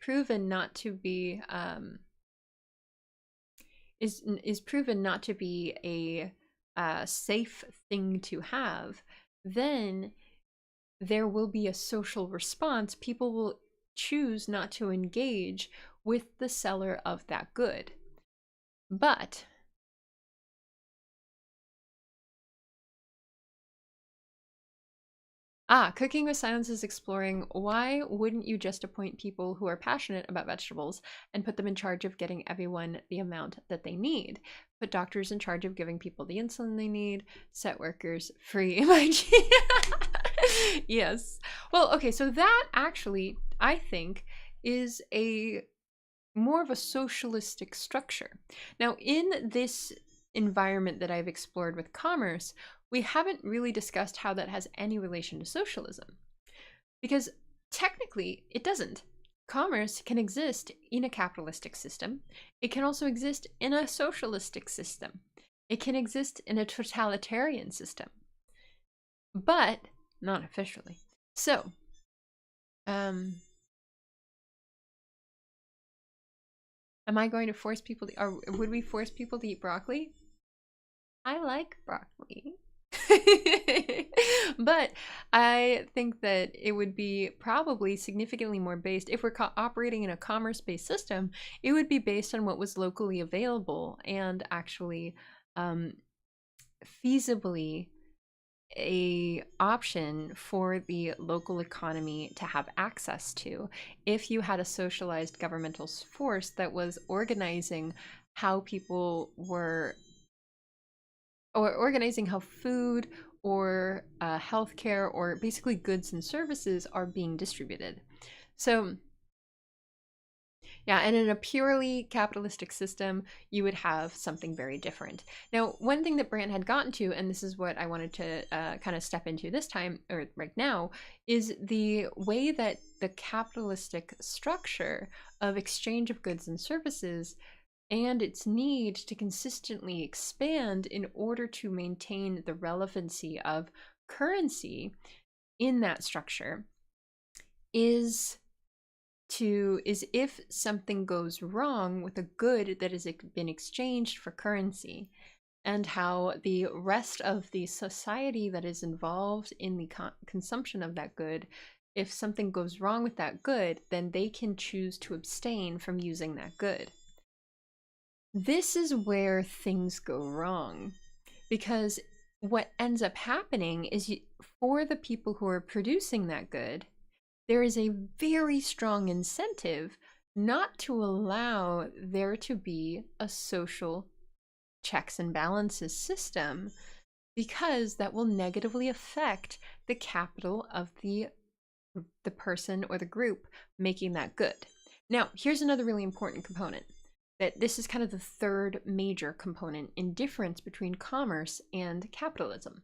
proven not to be proven not to be a safe thing to have, then there will be a social response. People will choose not to engage with the seller of that good. But Cooking with Silence is exploring why wouldn't you just appoint people who are passionate about vegetables and put them in charge of getting everyone the amount that they need? Put doctors in charge of giving people the insulin they need, set workers free. Yes. Well, okay, so that actually, I think, is a more of a socialistic structure. Now, in this environment that I've explored with commerce, we haven't really discussed how that has any relation to socialism, because technically it doesn't. Commerce can exist in a capitalistic system. It can also exist in a socialistic system. It can exist in a totalitarian system, but not officially. So, am I going to force people to, or would we force people to eat broccoli? I like broccoli. But I think that it would be probably significantly more based, if we're operating in a commerce-based system, it would be based on what was locally available and actually feasibly a option for the local economy to have access to. If you had a socialized governmental force that was organizing how people were, or organizing how food or healthcare or basically goods and services are being distributed. So yeah, and in a purely capitalistic system, you would have something very different. Now, one thing that Brant had gotten to, and this is what I wanted to kind of step into this time, or right now, is the way that the capitalistic structure of exchange of goods and services and its need to consistently expand in order to maintain the relevancy of currency in that structure is if something goes wrong with a good that has been exchanged for currency, and how the rest of the society that is involved in the consumption of that good, if something goes wrong with that good, then they can choose to abstain from using that good. This is where things go wrong, because what ends up happening is for the people who are producing that good, there is a very strong incentive not to allow there to be a social checks and balances system, because that will negatively affect the capital of the person or the group making that good. Now, here's another really important component. That this is kind of the third major component in difference between commerce and capitalism.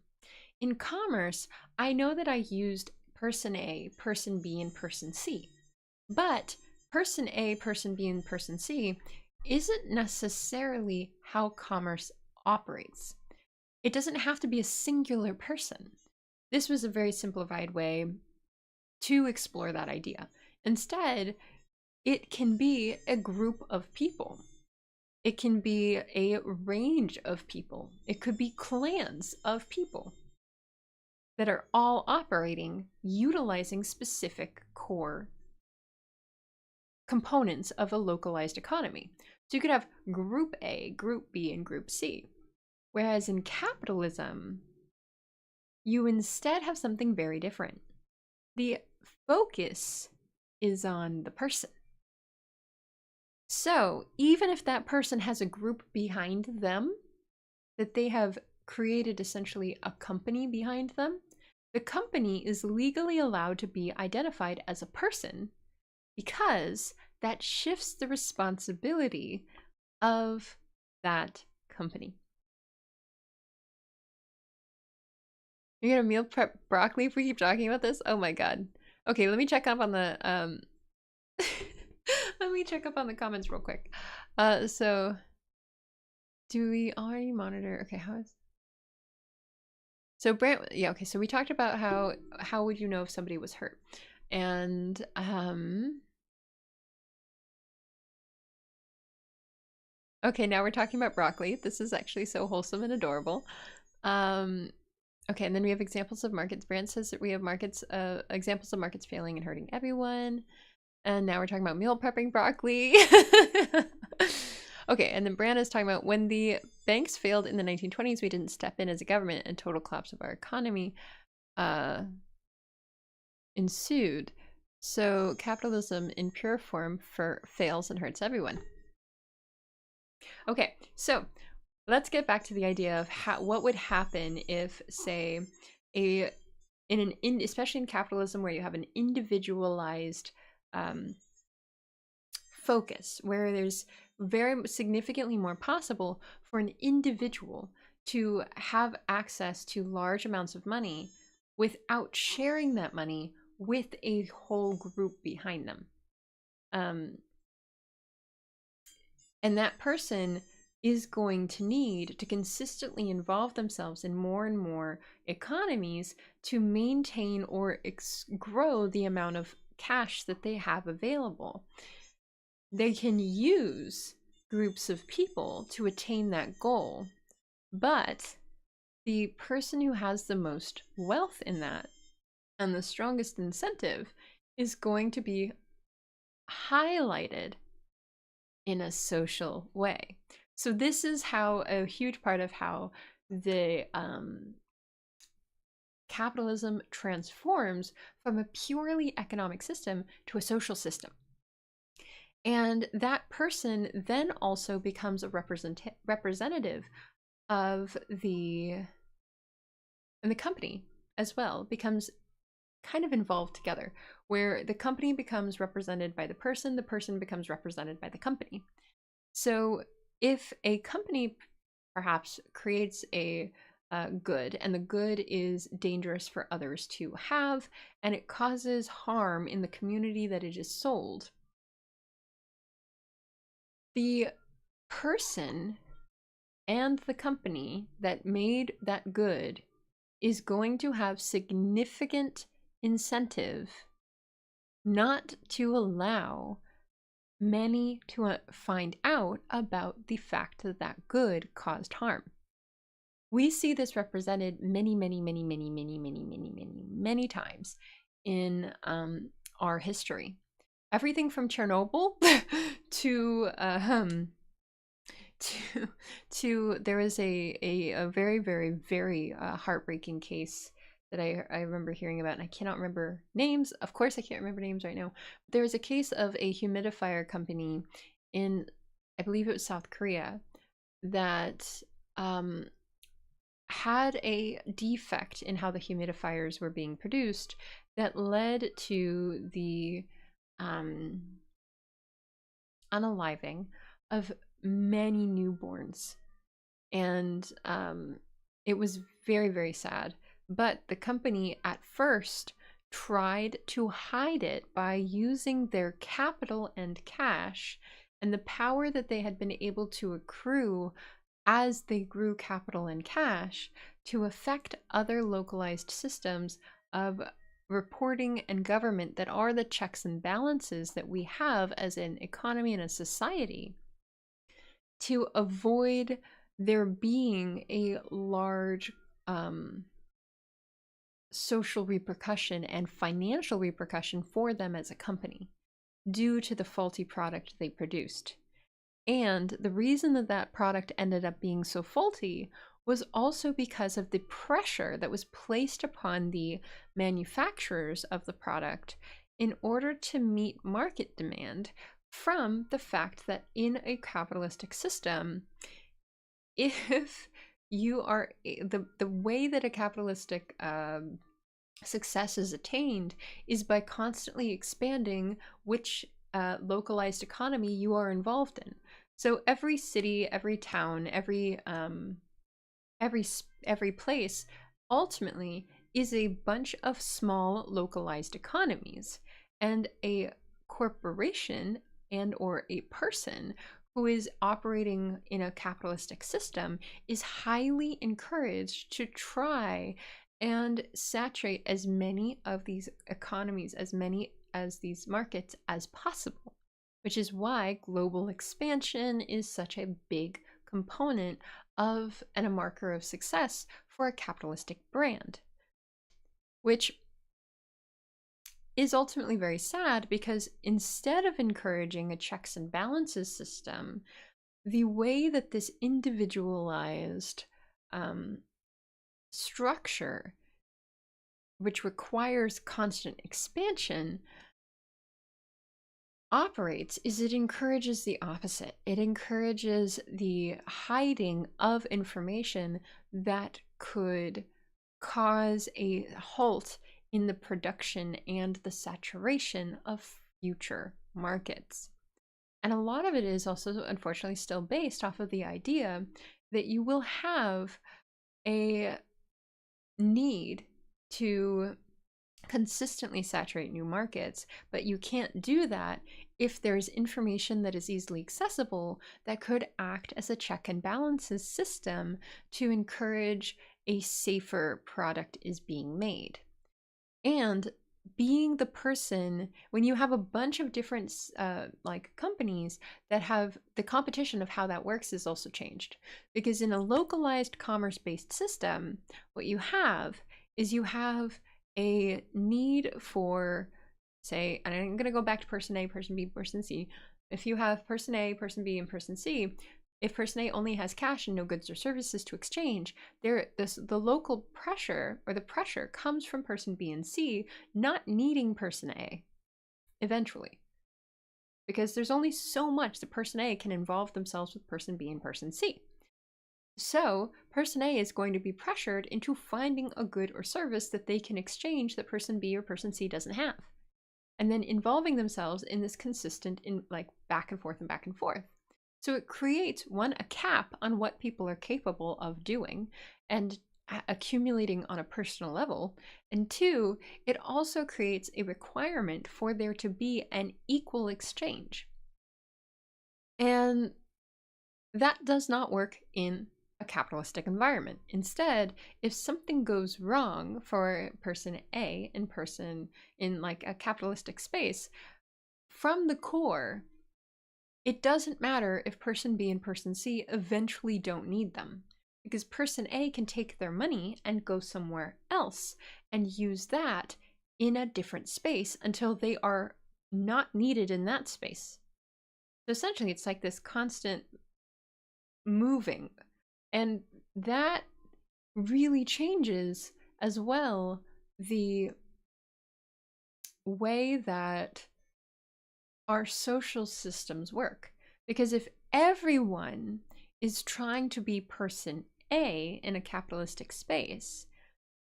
In commerce, I know that I used person A, person B, and person C. But person A, person B, and person C isn't necessarily how commerce operates. It doesn't have to be a singular person. This was a very simplified way to explore that idea. Instead, it can be a group of people. It can be a range of people. It could be clans of people that are all operating, utilizing specific core components of a localized economy. So you could have Group A, Group B, and Group C. Whereas in capitalism, you instead have something very different. The focus is on the person. So even if that person has a group behind them, that they have created essentially a company behind them, the company is legally allowed to be identified as a person because that shifts the responsibility of that company. You're gonna meal prep broccoli if we keep talking about this? Oh my god. Okay, let me check up on the let me check up on the comments real quick. So do we already monitor? Okay, how is so Brant? Yeah, okay. So we talked about how would you know if somebody was hurt, and okay, now we're talking about broccoli. This is actually so wholesome and adorable. Okay, and then we have examples of markets. Brant says that we have markets, examples of markets failing and hurting everyone. And now we're talking about meal prepping broccoli. Okay, and then Brand is talking about when the banks failed in the 1920s, we didn't step in as a government, and total collapse of our economy ensued. So capitalism in pure form fails and hurts everyone. Okay, so let's get back to the idea of what would happen if, say, especially in capitalism where you have an individualized focus, where there's very significantly more possible for an individual to have access to large amounts of money without sharing that money with a whole group behind them. And that person is going to need to consistently involve themselves in more and more economies to maintain or grow the amount of cash that they have available. They can use groups of people to attain that goal, but the person who has the most wealth in that and the strongest incentive is going to be highlighted in a social way. So this is how a huge part of how the capitalism transforms from a purely economic system to a social system. And that person then also becomes a representative of the company as well, becomes kind of involved together, where the company becomes represented by the person becomes represented by the company. So if a company perhaps creates a good, and the good is dangerous for others to have, and it causes harm in the community that it is sold, the person and the company that made that good is going to have significant incentive not to allow many to find out about the fact that that good caused harm. We see this represented many times in our history. Everything from Chernobyl to there was a very heartbreaking case that I remember hearing about, and I cannot remember names. Of course, I can't remember names right now. There was a case of a humidifier company in, I believe it was South Korea, that had a defect in how the humidifiers were being produced that led to the unaliving of many newborns. And it was very sad. But the company at first tried to hide it by using their capital and cash and the power that they had been able to accrue as they grew capital and cash to affect other localized systems of reporting and government that are the checks and balances that we have as an economy and a society, to avoid there being a large social repercussion and financial repercussion for them as a company due to the faulty product they produced. And the reason that that product ended up being so faulty was also because of the pressure that was placed upon the manufacturers of the product in order to meet market demand from the fact that in a capitalistic system, if you are the way that a capitalistic success is attained is by constantly expanding which localized economy you are involved in. So every city, every town, every place ultimately is a bunch of small localized economies, and a corporation and or a person who is operating in a capitalistic system is highly encouraged to try and saturate as many of these economies, as many as these markets as possible, which is why global expansion is such a big component of and a marker of success for a capitalistic brand, which is ultimately very sad because instead of encouraging a checks and balances system, the way that this individualized structure, which requires constant expansion, operates is it encourages the opposite. It encourages the hiding of information that could cause a halt in the production and the saturation of future markets. And a lot of it is also, unfortunately, still based off of the idea that you will have a need to consistently saturate new markets, but you can't do that if there's information that is easily accessible that could act as a check and balances system to encourage a safer product is being made. And being the person, when you have a bunch of different like companies that have the competition of how that works is also changed, because in a localized commerce-based system, what you have is you have a need for, say, and I'm going to go back to person A, person B, person C. If you have person A, person B, and person C, if person A only has cash and no goods or services to exchange, the local pressure or the pressure comes from person B and C not needing person A eventually. Because there's only so much that person A can involve themselves with person B and person C. So person A is going to be pressured into finding a good or service that they can exchange that person B or person C doesn't have, and then involving themselves in this consistent like back and forth and back and forth. So it creates, one, a cap on what people are capable of doing and accumulating on a personal level, and two, it also creates a requirement for there to be an equal exchange. And that does not work in a capitalistic environment. Instead, if something goes wrong for person A and person in like a capitalistic space, from the core, it doesn't matter if person B and person C eventually don't need them, because person A can take their money and go somewhere else and use that in a different space until they are not needed in that space. So essentially, it's like this constant moving, and that really changes as well the way that our social systems work. Because if everyone is trying to be person A in a capitalistic space,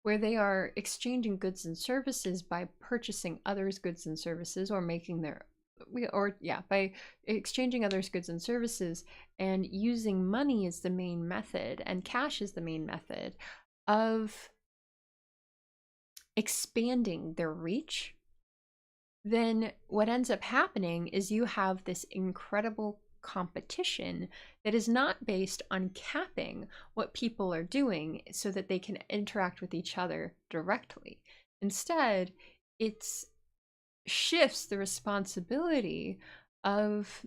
where they are exchanging goods and services by purchasing others' goods and services or making their by exchanging others' goods and services and using money as the main method and cash as the main method of expanding their reach, then what ends up happening is you have this incredible competition that is not based on capping what people are doing so that they can interact with each other directly. Instead, it shifts the responsibility of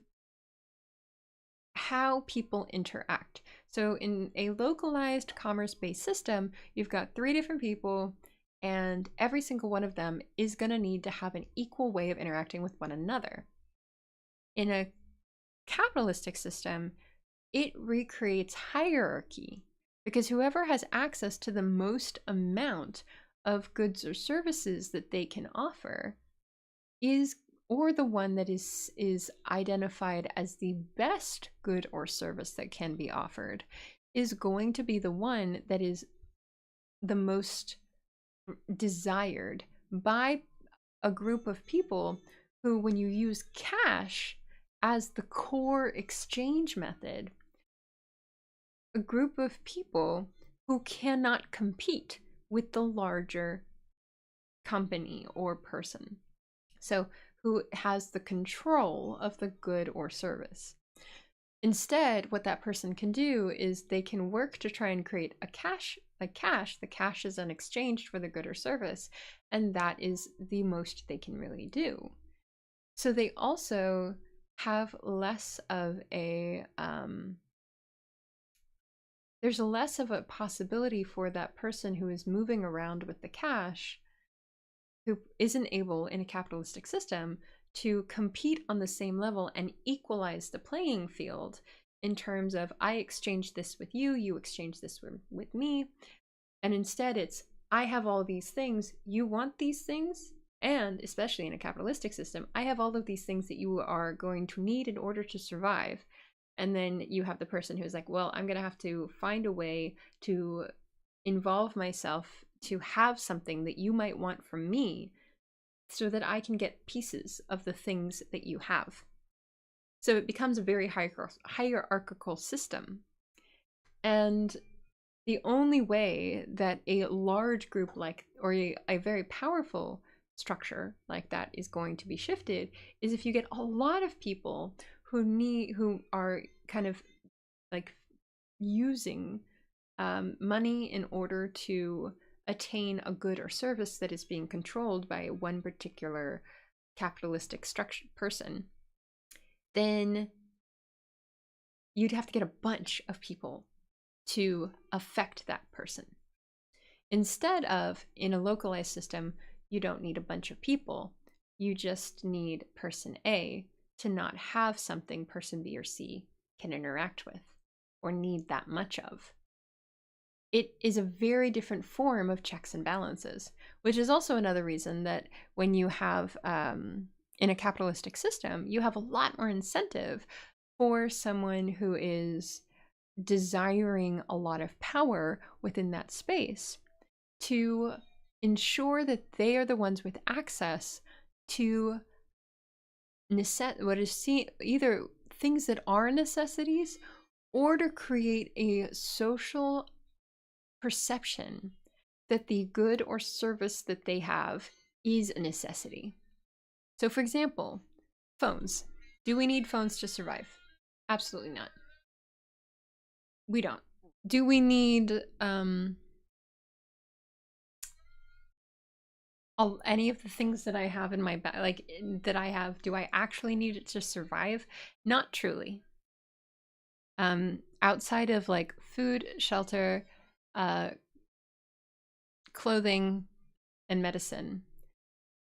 how people interact. So in a localized commerce-based system, you've got 3 different people, and every single one of them is going to need to have an equal way of interacting with one another. In a capitalistic system, it recreates hierarchy, because whoever has access to the most amount of goods or services that they can offer is, or the one that is identified as the best good or service that can be offered, is going to be the one that is the most desired by a group of people who, when you use cash as the core exchange method, a group of people who cannot compete with the larger company or person. So who has the control of the good or service. Instead, what that person can do is they can work to try and create a cash. The cash is unexchanged for the good or service, and that is the most they can really do. So they also have less of a there's less of a possibility for that person who is moving around with the cash, who isn't able in a capitalistic system to compete on the same level and equalize the playing field in terms of, I exchange this with you, you exchange this with me. And instead it's, I have all these things, you want these things, and especially in a capitalistic system, I have all of these things that you are going to need in order to survive. And then you have the person who's like, well, I'm going to have to find a way to involve myself to have something that you might want from me so that I can get pieces of the things that you have. So it becomes a very hierarchical system. And the only way that a large group like, or a very powerful structure like that is going to be shifted is if you get a lot of people who are kind of like using money in order to attain a good or service that is being controlled by one particular capitalistic structure person, then you'd have to get a bunch of people to affect that person. Instead of, in a localized system, you don't need a bunch of people. You just need person A to not have something person B or C can interact with or need that much of. It is a very different form of checks and balances, which is also another reason that when you have, in a capitalistic system, you have a lot more incentive for someone who is desiring a lot of power within that space to ensure that they are the ones with access to either things that are necessities, or to create a social perception that the good or service that they have is a necessity. So for example, phones. Do we need phones to survive? Absolutely not. We don't. Do we need any of the things that I have in my bag, like that I have, do I actually need it to survive? Not truly. Outside of like food, shelter, clothing, and medicine,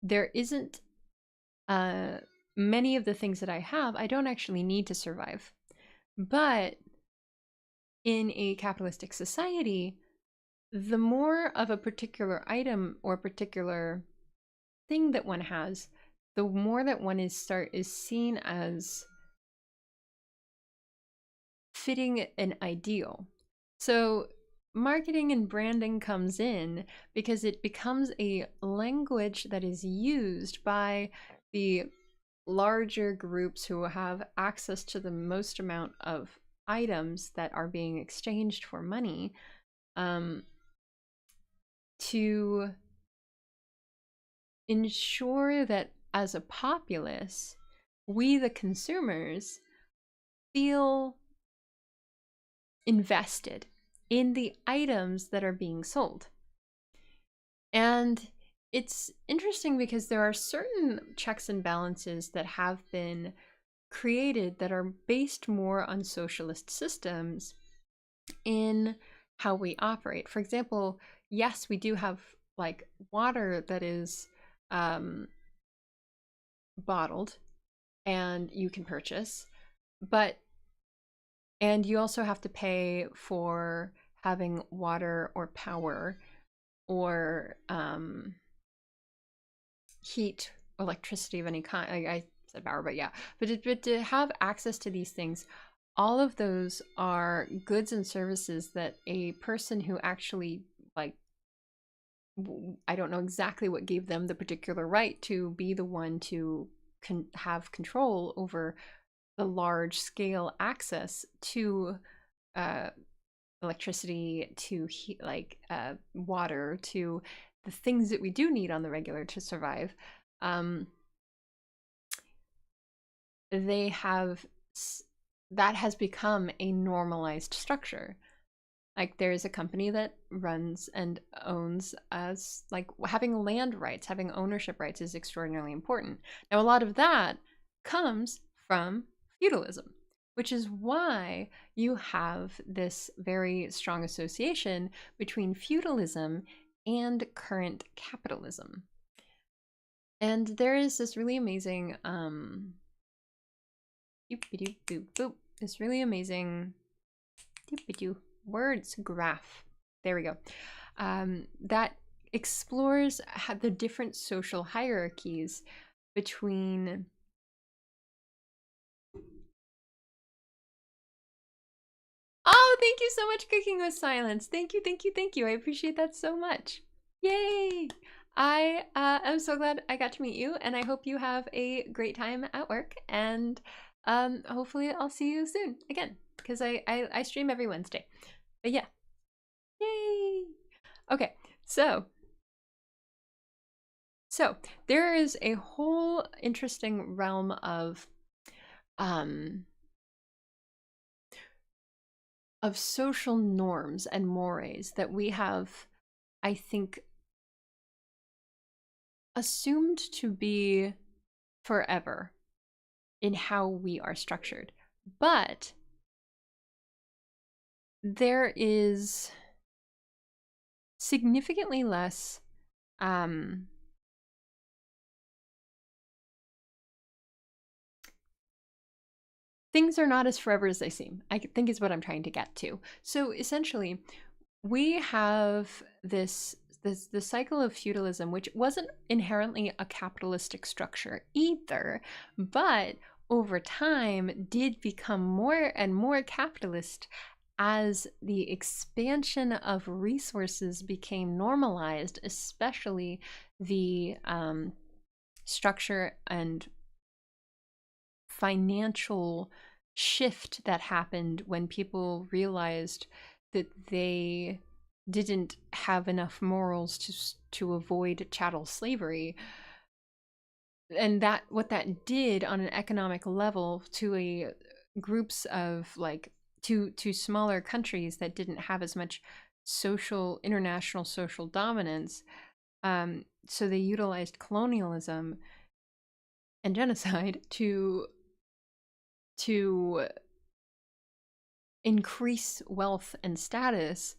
there isn't many of the things that I have, I don't actually need to survive. But in a capitalistic society, the more of a particular item or particular thing that one has, the more that one is seen as fitting an ideal. So marketing and branding comes in because it becomes a language that is used by the larger groups who have access to the most amount of items that are being exchanged for money, to ensure that as a populace, we the consumers feel invested in the items that are being sold. And it's interesting because there are certain checks and balances that have been created that are based more on socialist systems in how we operate. For example, yes, we do have like water that is bottled and you can purchase, and you also have to pay for having water or power or heat, electricity of any kind. I said power, but yeah. But to have access to these things, all of those are goods and services that a person who actually, like, I don't know exactly what gave them the particular right to be the one to have control over the large scale access to electricity, to heat, like water, to the things that we do need on the regular to survive. They have, that has become a normalized structure. Like there's a company that runs and owns, as like having land rights, having ownership rights is extraordinarily important. Now, a lot of that comes from feudalism, which is why you have this very strong association between feudalism and current capitalism. And there is this really amazing this really amazing words graph, there we go, that explores the different social hierarchies between Oh, thank you so much, Cooking with Silence. Thank you, thank you, thank you. I appreciate that so much. Yay! I am so glad I got to meet you, and I hope you have a great time at work. And hopefully I'll see you soon again, because I stream every Wednesday. But yeah, yay! Okay, so there is a whole interesting realm of social norms and mores that we have, I think, assumed to be forever in how we are structured. But there is significantly less things are not as forever as they seem, I think, is what I'm trying to get to. So essentially, we have this cycle of feudalism, which wasn't inherently a capitalistic structure either, but over time did become more and more capitalist as the expansion of resources became normalized, especially the structure and financial shift that happened when people realized that they didn't have enough morals to avoid chattel slavery. And that what that did on an economic level to a groups of like to smaller countries that didn't have as much international social dominance, so they utilized colonialism and genocide to increase wealth and status.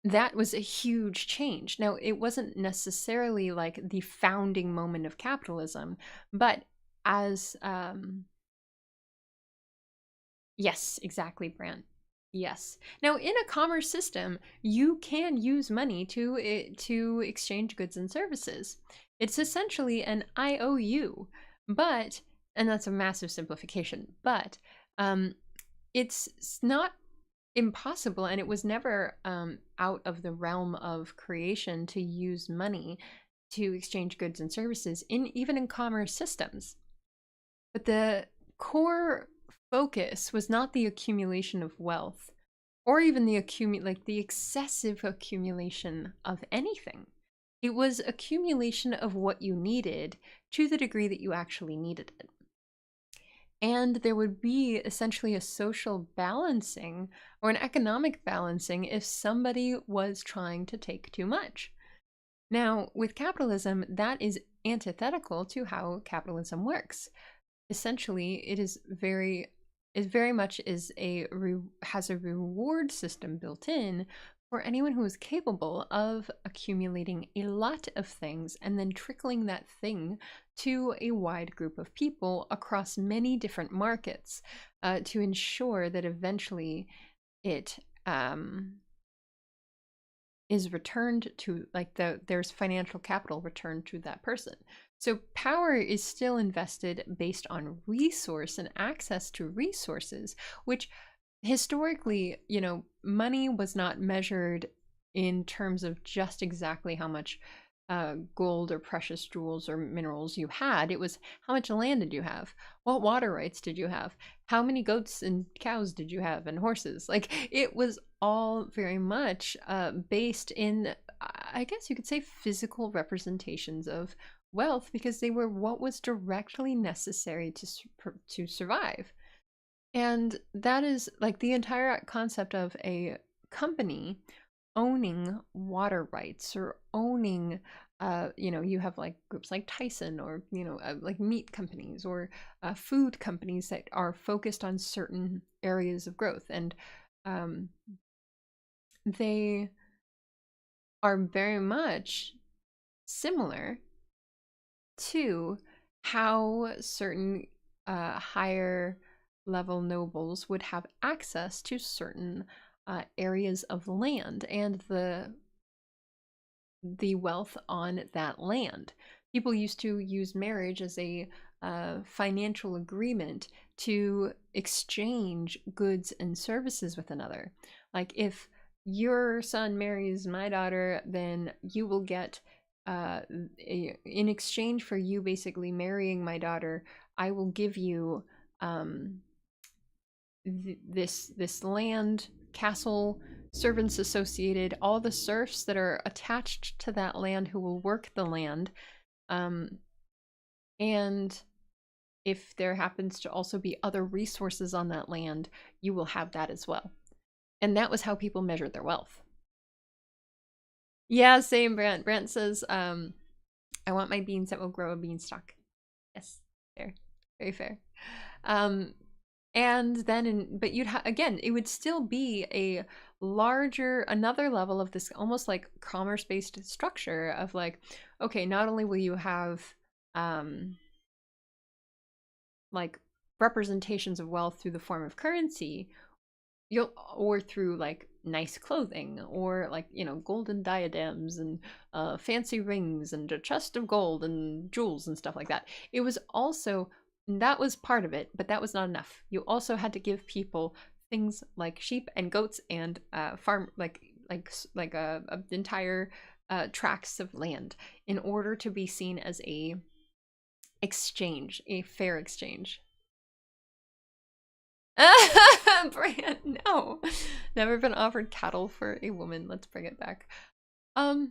That was a huge change. Now, it wasn't necessarily like the founding moment of capitalism, but as yes, exactly, Brant. Yes. Now, in a commerce system, you can use money to exchange goods and services. It's essentially an IOU, but, and that's a massive simplification, but it's not impossible, and it was never out of the realm of creation to use money to exchange goods and services even in commerce systems. But the core focus was not the accumulation of wealth or even the excessive accumulation of anything. It was accumulation of what you needed to the degree that you actually needed it. And there would be essentially a social balancing or an economic balancing if somebody was trying to take too much. Now, with capitalism, that is antithetical to how capitalism works. Essentially, it very much has a reward system built in for anyone who is capable of accumulating a lot of things and then trickling that thing to a wide group of people across many different markets to ensure that eventually it is returned to, like, there's financial capital returned to that person. So power is still invested based on resource and access to resources, which historically, money was not measured in terms of just exactly how much gold or precious jewels or minerals you had. It was how much land did you have? What water rights did you have? How many goats and cows did you have and horses? Like, it was all very much based in, I guess you could say, physical representations of wealth, because they were what was directly necessary to survive. And that is like the entire concept of a company owning water rights or owning, you have like groups like Tyson, or, like meat companies or food companies that are focused on certain areas of growth. And they are very much similar to how certain higher level nobles would have access to certain areas of land and the wealth on that land. People used to use marriage as a financial agreement to exchange goods and services with another. Like, if your son marries my daughter, then you will get, in exchange for you basically marrying my daughter, I will give you this land, castle, servants associated, all the serfs that are attached to that land who will work the land. And if there happens to also be other resources on that land, you will have that as well. And that was how people measured their wealth. Yeah, same, Brant. Brant says, I want my beans that will grow a beanstalk. Yes, fair. Very fair. And then, but again, it would still be a another level of this almost like commerce-based structure of like, okay, not only will you have like representations of wealth through the form of currency, or through like nice clothing, or like, golden diadems and fancy rings and a chest of gold and jewels and stuff like that. It was also, that was part of it, but that was not enough. You also had to give people things like sheep and goats and farm, like entire tracts of land, in order to be seen as a fair exchange. Brand, no. Never been offered cattle for a woman. Let's bring it back. I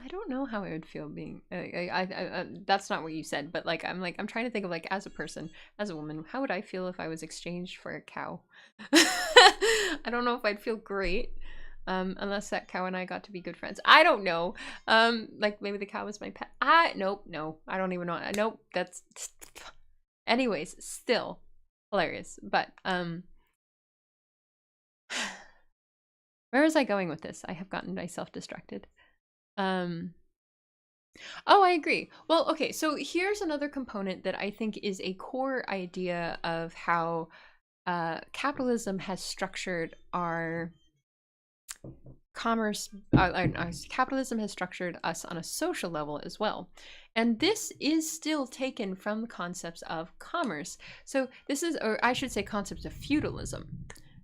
don't know how I would feel being. That's not what you said, but like I'm trying to think of, like, as a person, as a woman, how would I feel if I was exchanged for a cow? I don't know if I'd feel great, unless that cow and I got to be good friends. I don't know. Like maybe the cow was my pet. Nope, no, I don't even know. Nope, that's. Anyways, still hilarious. But where was I going with this? I have gotten myself distracted. Oh, I agree. Well, okay, so here's another component that I think is a core idea of how capitalism has structured our commerce. Capitalism has structured us on a social level as well. And this is still taken from the concepts of commerce. So this is, or I should say, concepts of feudalism.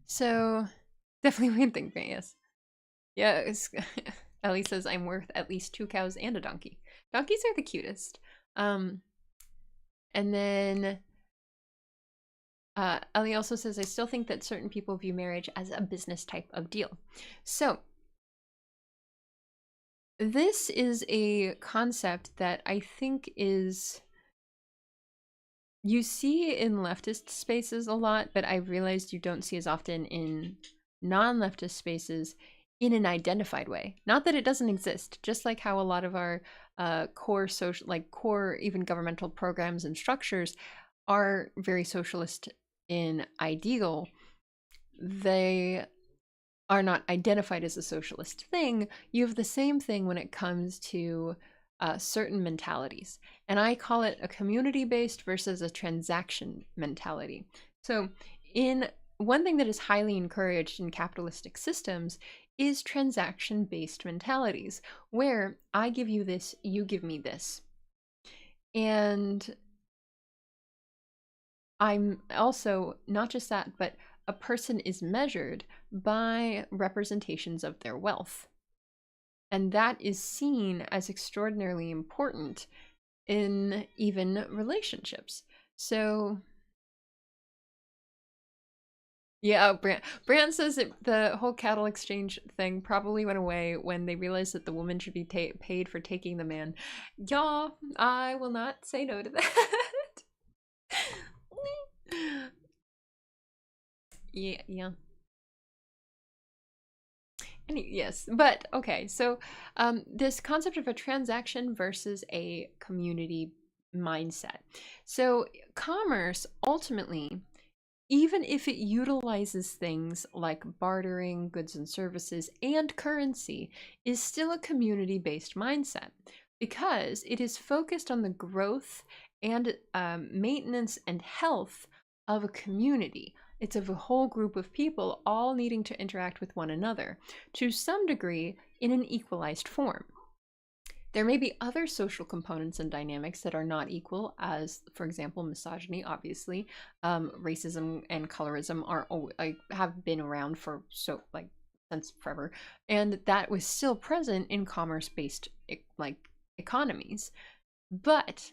So definitely weird thing, yes. Yeah, Ellie says, I'm worth at least 2 cows and a donkey. Donkeys are the cutest. And then Ellie also says, I still think that certain people view marriage as a business type of deal. So This is a concept that I think is you see in leftist spaces a lot, but I realized you don't see as often in non-leftist spaces in an identified way. Not that it doesn't exist, just like how a lot of our core social, like core even governmental programs and structures are very socialist in ideal. They are not identified as a socialist thing. You have the same thing when it comes to certain mentalities. And I call it a community-based versus a transaction mentality. So in one thing that is highly encouraged in capitalistic systems is transaction-based mentalities, where I give you this, you give me this. And I'm also, not just that, but a person is measured by representations of their wealth. And that is seen as extraordinarily important in even relationships. So, yeah, Brant says that the whole cattle exchange thing probably went away when they realized that the woman should be paid for taking the man. Yeah, I will not say no to that. Yeah, yeah. Yes, but okay, so this concept of a transaction versus a community mindset. So, commerce ultimately, even if it utilizes things like bartering, goods and services, and currency, is still a community based mindset because it is focused on the growth and maintenance and health of a community. It's of a whole group of people all needing to interact with one another to some degree in an equalized form. There may be other social components and dynamics that are not equal, as, for example, misogyny, obviously. Racism and colorism have been around for since forever, and that was still present in commerce-based economies. But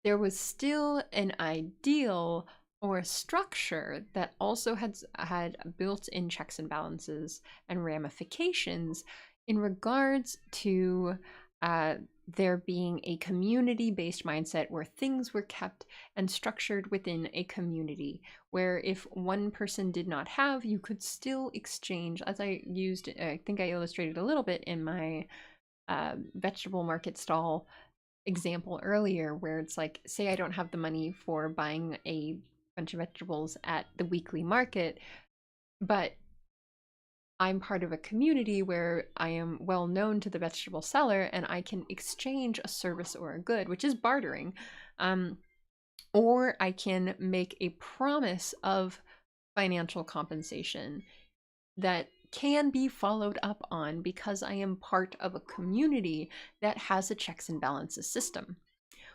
there was still an ideal or a structure that also had built-in checks and balances and ramifications in regards to there being a community-based mindset where things were kept and structured within a community, where if one person did not have, you could still exchange, as I think I illustrated a little bit in my vegetable market stall example earlier, where it's like, say I don't have the money for buying a bunch of vegetables at the weekly market, but I'm part of a community where I am well known to the vegetable seller and I can exchange a service or a good, which is bartering. Or I can make a promise of financial compensation that can be followed up on because I am part of a community that has a checks and balances system.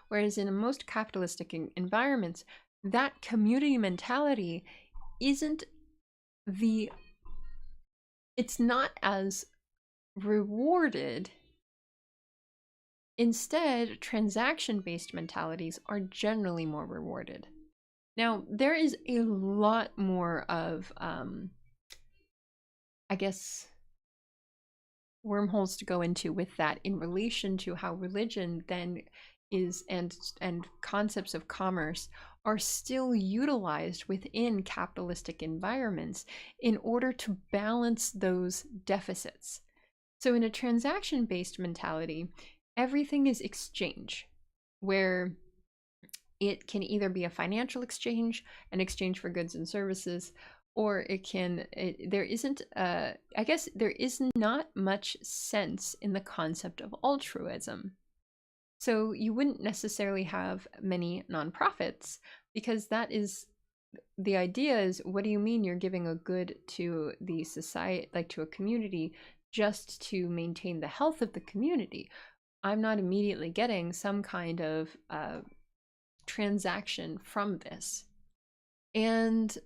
Whereas in most capitalistic environments, that community mentality isn't it's not as rewarded. Instead, transaction-based mentalities are generally more rewarded. Now, there is a lot more of, I guess, wormholes to go into with that in relation to how religion then is and concepts of commerce are still utilized within capitalistic environments in order to balance those deficits. So in a transaction-based mentality, everything is exchange, where it can either be a financial exchange, an exchange for goods and services, or there isn't, I guess there is not much sense in the concept of altruism. So you wouldn't necessarily have many nonprofits because that is, the idea is, what do you mean you're giving a good to the society, like to a community, just to maintain the health of the community? I'm not immediately getting some kind of transaction from this. And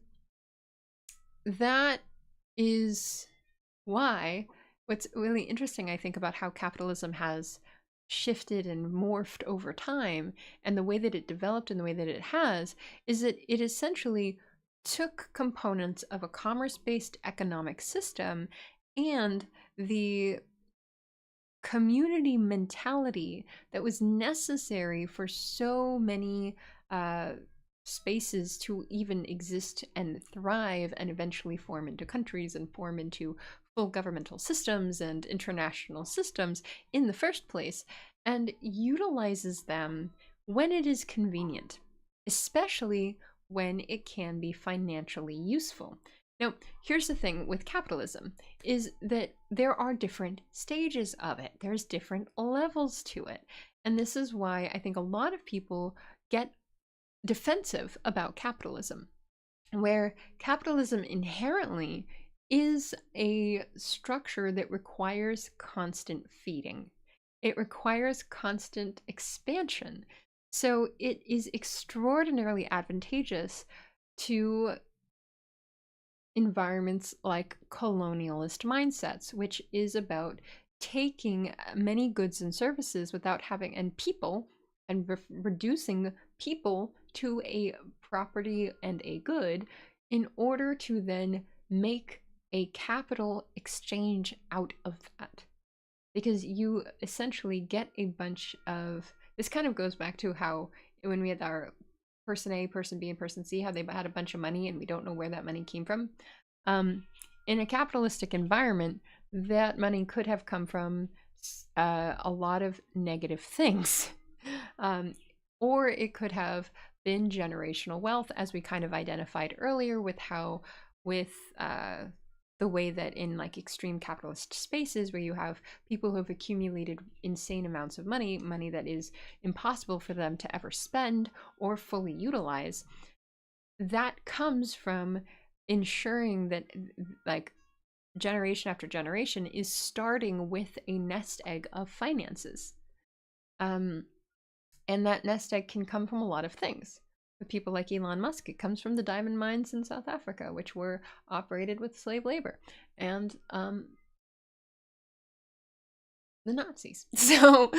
that is why what's really interesting, I think, about how capitalism has shifted and morphed over time and the way that it developed and the way that it has is that it essentially took components of a commerce-based economic system and the community mentality that was necessary for so many spaces to even exist and thrive and eventually form into countries and form into full governmental systems and international systems in the first place, and utilizes them when it is convenient, especially when it can be financially useful. Now, here's the thing with capitalism, is that there are different stages of it. There's different levels to it. And this is why I think a lot of people get defensive about capitalism, where capitalism inherently is a structure that requires constant feeding. It requires constant expansion. So it is extraordinarily advantageous to environments like colonialist mindsets, which is about taking many goods and services without having, and people, and reducing people to a property and a good in order to then make a capital exchange out of that. Because you essentially get a bunch of, this kind of goes back to how when we had our person A, person B, and person C, how they had a bunch of money and we don't know where that money came from. In a capitalistic environment, that money could have come from a lot of negative things. Or it could have been generational wealth, as we kind of identified earlier with how, with the way that in like extreme capitalist spaces where you have people who have accumulated insane amounts of money that is impossible for them to ever spend or fully utilize, that comes from ensuring that like generation after generation is starting with a nest egg of finances. And that nest egg can come from a lot of things. With people like Elon Musk, it comes from the diamond mines in South Africa, which were operated with slave labor, and the Nazis. So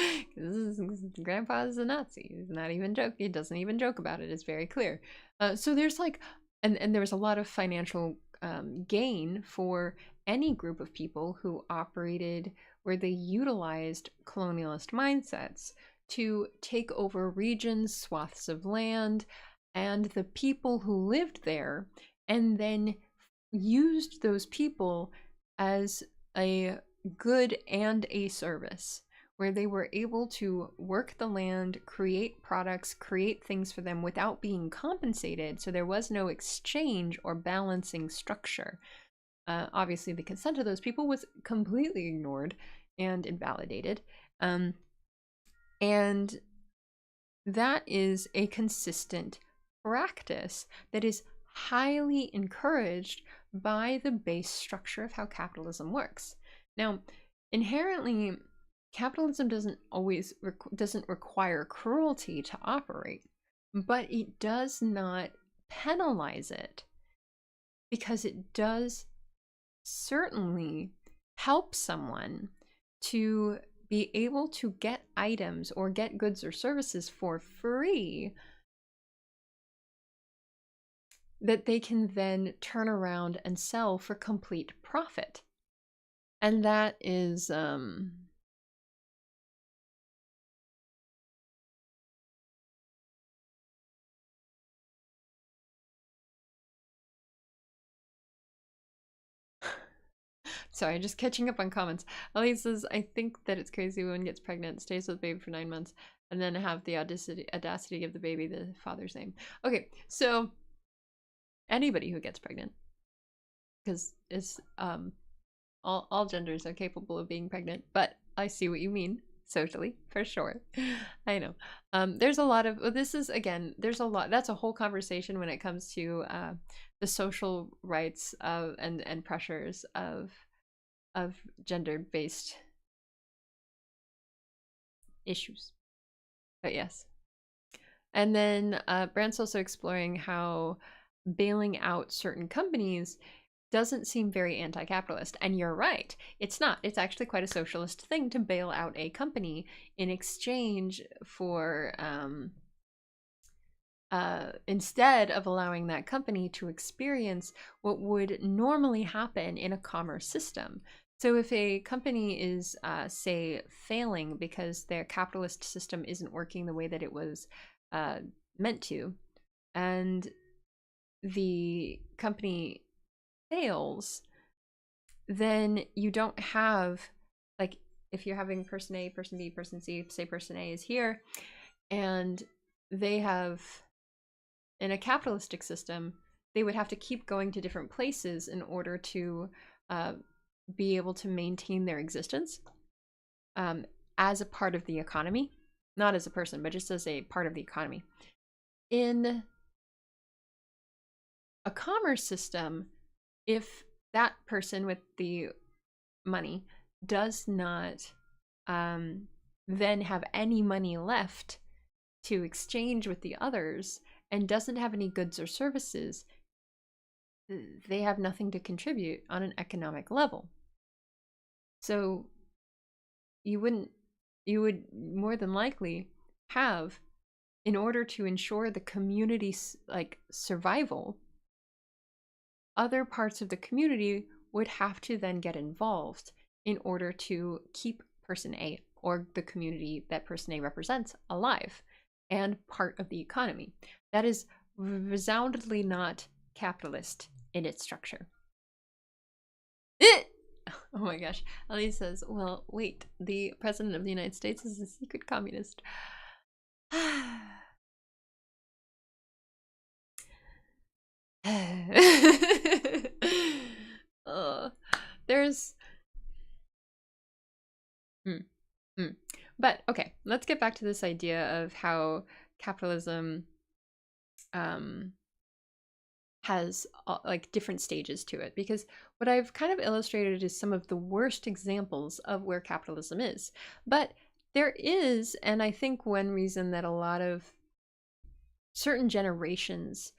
grandpa is a Nazi. He's not even joke. He doesn't even joke about it. It's very clear. So there's like, and there was a lot of financial gain for any group of people who operated where they utilized colonialist mindsets to take over regions, swaths of land, and the people who lived there, and then used those people as a good and a service, where they were able to work the land, create products, create things for them without being compensated. So there was no exchange or balancing structure. Obviously, the consent of those people was completely ignored and invalidated. And that is a consistent practice that is highly encouraged by the base structure of how capitalism works. Now, inherently, capitalism doesn't require cruelty to operate, but it does not penalize it, because it does certainly help someone to be able to get items or get goods or services for free that they can then turn around and sell for complete profit. And that is sorry, just catching up on comments. Ali says, I think that it's crazy when gets pregnant, stays with the baby for 9 months, and then have the audacity to give the baby the father's name. Okay, so anybody who gets pregnant, because it's all genders are capable of being pregnant, but I see what you mean socially, for sure. I know. There's a lot of, well, this is, again, there's a lot, that's a whole conversation when it comes to the social rights of and pressures of gender-based issues. But yes. And then Brandt's also exploring how bailing out certain companies doesn't seem very anti-capitalist. And you're right, it's not. It's actually quite a socialist thing to bail out a company in exchange for instead of allowing that company to experience what would normally happen in a commerce system. So if a company is, say, failing because their capitalist system isn't working the way that it was uh, meant to, and the company fails, then you don't have, like, if you're having person A, person B, person C, say person A is here, and they have, in a capitalistic system, they would have to keep going to different places in order to uh, be able to maintain their existence as a part of the economy, not as a person, but just as a part of the economy. In a commerce system, if that person with the money does not then have any money left to exchange with the others and doesn't have any goods or services, they have nothing to contribute on an economic level. So you would more than likely have, in order to ensure the community's like survival, other parts of the community would have to then get involved in order to keep person A, or the community that person A represents, alive and part of the economy. That is resoundingly not capitalist in its structure. Oh my gosh. Elise says, well, wait, the president of the United States is a secret communist. There's But okay, let's get back to this idea of how capitalism has like different stages to it, because what I've kind of illustrated is some of the worst examples of where capitalism is. But there is, and I think one reason that a lot of certain generations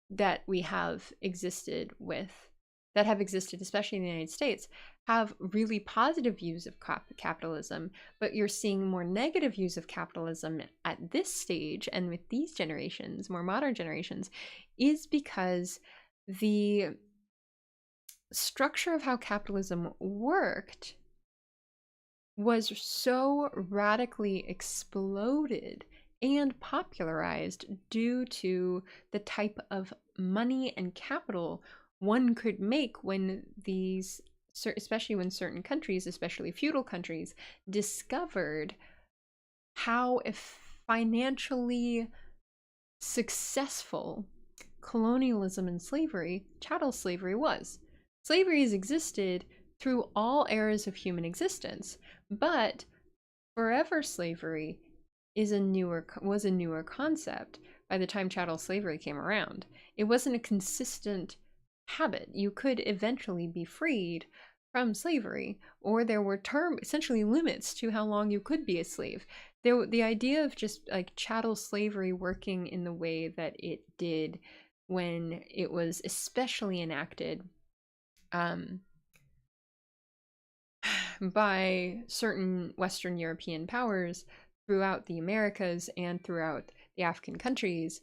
that we have existed with, that have existed, especially in the United States, have really positive views of capitalism, but you're seeing more negative views of capitalism at this stage and with these generations, more modern generations, is because the structure of how capitalism worked was so radically exploded and popularized due to the type of money and capital one could make when these, especially when certain countries, especially feudal countries, discovered how financially successful colonialism and slavery, chattel slavery, was. Slavery has existed through all eras of human existence, but forever slavery was a newer concept by the time chattel slavery came around. It wasn't a consistent habit. You could eventually be freed from slavery, or there were essentially limits to how long you could be a slave. The idea of just like chattel slavery working in the way that it did when it was especially enacted by certain Western European powers throughout the Americas and throughout the African countries,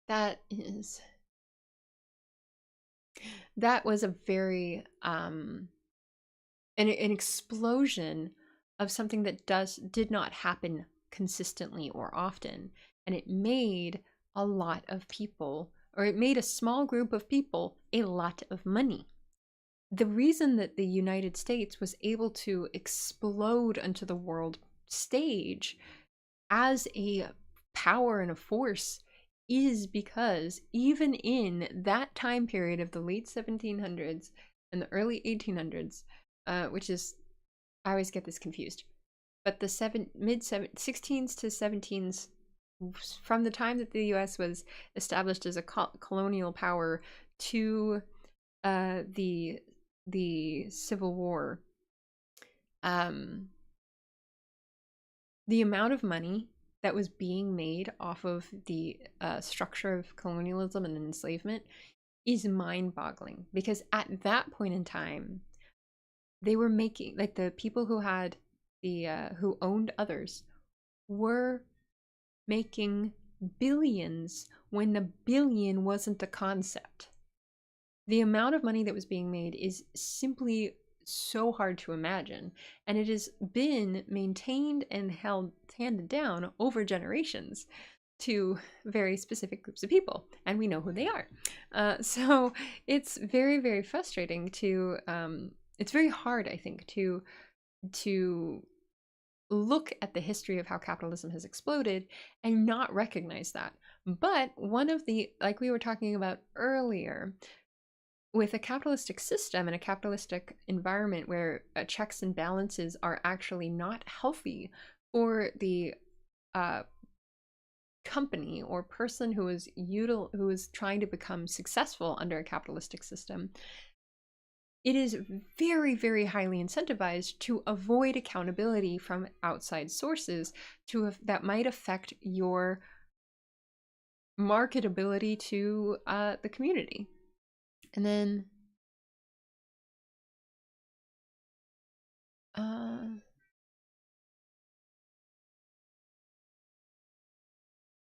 that was a very an explosion of something that did not happen consistently or often, and it made a lot of people, or it made a small group of people, a lot of money. The reason that the United States was able to explode onto the world stage as a power and a force is because even in that time period of the late 1700s and the early 1800s, which is, I always get this confused, but the mid-16s to 17s, from the time that the US was established as a colonial power to the Civil War, the amount of money that was being made off of the structure of colonialism and enslavement is mind-boggling, because at that point in time, they were making, like, the people who had who owned others were making billions when the billion wasn't a concept. the amount of money that was being made is simply so hard to imagine. And it has been maintained and handed down over generations to very specific groups of people, and we know who they are. So it's very, very frustrating to, it's very hard, I think, to look at the history of how capitalism has exploded and not recognize that. But one of the, like we were talking about earlier, with a capitalistic system and a capitalistic environment where checks and balances are actually not healthy for the company or person who is trying to become successful under a capitalistic system, it is very, very highly incentivized to avoid accountability from outside sources that might affect your marketability to the community. And then